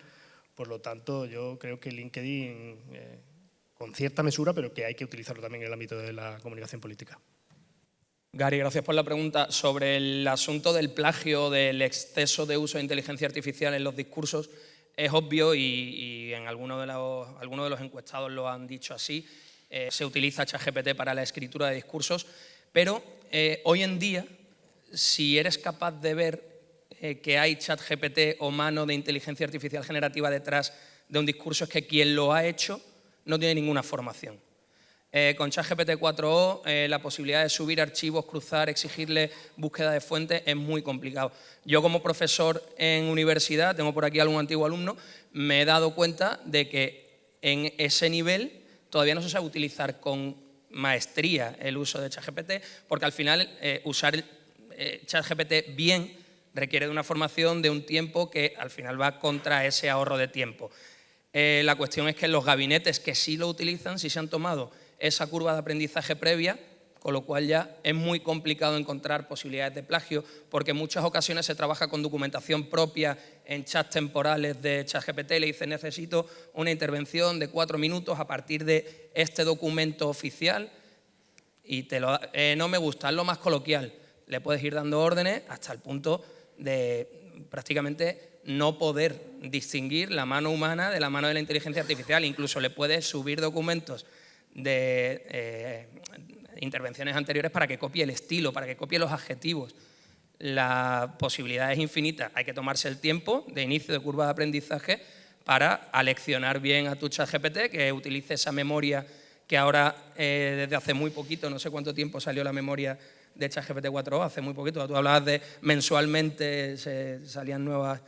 Por lo tanto, yo creo que LinkedIn, con cierta mesura, pero que hay que utilizarlo también en el ámbito de la comunicación política. Gary, gracias por la pregunta. Sobre el asunto del plagio, del exceso de uso de inteligencia artificial en los discursos, es obvio y en algunos de los encuestados lo han dicho así, se utiliza ChatGPT para la escritura de discursos, pero hoy en día, si eres capaz de ver que hay ChatGPT o mano de inteligencia artificial generativa detrás de un discurso, es que quien lo ha hecho no tiene ninguna formación. Con ChatGPT 4o la posibilidad de subir archivos, cruzar, exigirle búsqueda de fuentes es muy complicado. Yo como profesor en universidad, tengo por aquí algún antiguo alumno, me he dado cuenta de que en ese nivel todavía no se sabe utilizar con maestría el uso de ChatGPT, porque al final usar ChatGPT bien requiere de una formación, de un tiempo que al final va contra ese ahorro de tiempo. La cuestión es que los gabinetes que sí lo utilizan, sí se han tomado esa curva de aprendizaje previa, con lo cual ya es muy complicado encontrar posibilidades de plagio, porque en muchas ocasiones se trabaja con documentación propia en chats temporales de ChatGPT, le dice necesito una intervención de 4 minutos a partir de este documento oficial y no me gusta, es lo más coloquial. Le puedes ir dando órdenes hasta el punto de prácticamente no poder distinguir la mano humana de la mano de la inteligencia artificial. Incluso le puedes subir documentos de intervenciones anteriores para que copie el estilo, para que copie los adjetivos. La posibilidad es infinita. Hay que tomarse el tiempo de inicio de curva de aprendizaje para aleccionar bien a tu ChatGPT, que utilice esa memoria que ahora desde hace muy poquito, no sé cuánto tiempo salió la memoria de ChatGPT 4o, hace muy poquito. Tú hablabas de mensualmente salían nuevas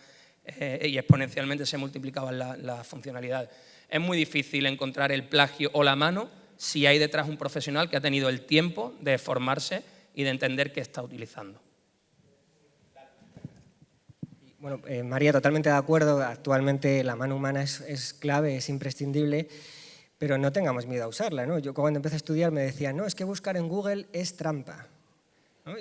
y exponencialmente se multiplicaban las funcionalidades. Es muy difícil encontrar el plagio o la mano si hay detrás un profesional que ha tenido el tiempo de formarse y de entender qué está utilizando. Bueno, María, totalmente de acuerdo. Actualmente la mano humana es clave, es imprescindible, pero no tengamos miedo a usarla, ¿no? Yo cuando empecé a estudiar me decían, no, es que buscar en Google es trampa, ¿no?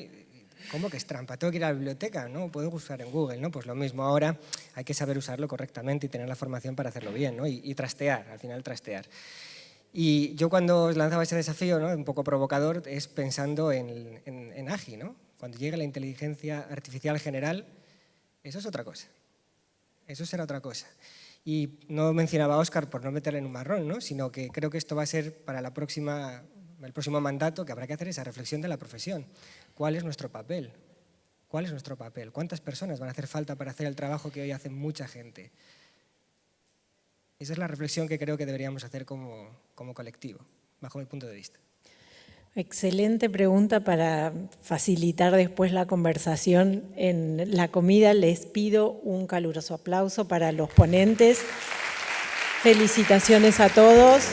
¿Cómo que es trampa? ¿Tengo que ir a la biblioteca? No, puedo buscar en Google, ¿no? Pues lo mismo, ahora hay que saber usarlo correctamente y tener la formación para hacerlo bien, ¿no? Y trastear, al final trastear. Y yo cuando os lanzaba ese desafío, ¿no?, un poco provocador, es pensando en AGI, ¿no? Cuando llegue la inteligencia artificial general, eso es otra cosa. Eso será otra cosa. Y no mencionaba a Óscar por no meterle en un marrón, ¿no?, sino que creo que esto va a ser para el próximo mandato, que habrá que hacer esa reflexión de la profesión. ¿Cuál es nuestro papel? ¿Cuál es nuestro papel? ¿Cuántas personas van a hacer falta para hacer el trabajo que hoy hace mucha gente? Esa es la reflexión que creo que deberíamos hacer como colectivo, bajo mi punto de vista. Excelente pregunta para facilitar después la conversación en la comida. Les pido un caluroso aplauso para los ponentes. Felicitaciones a todos.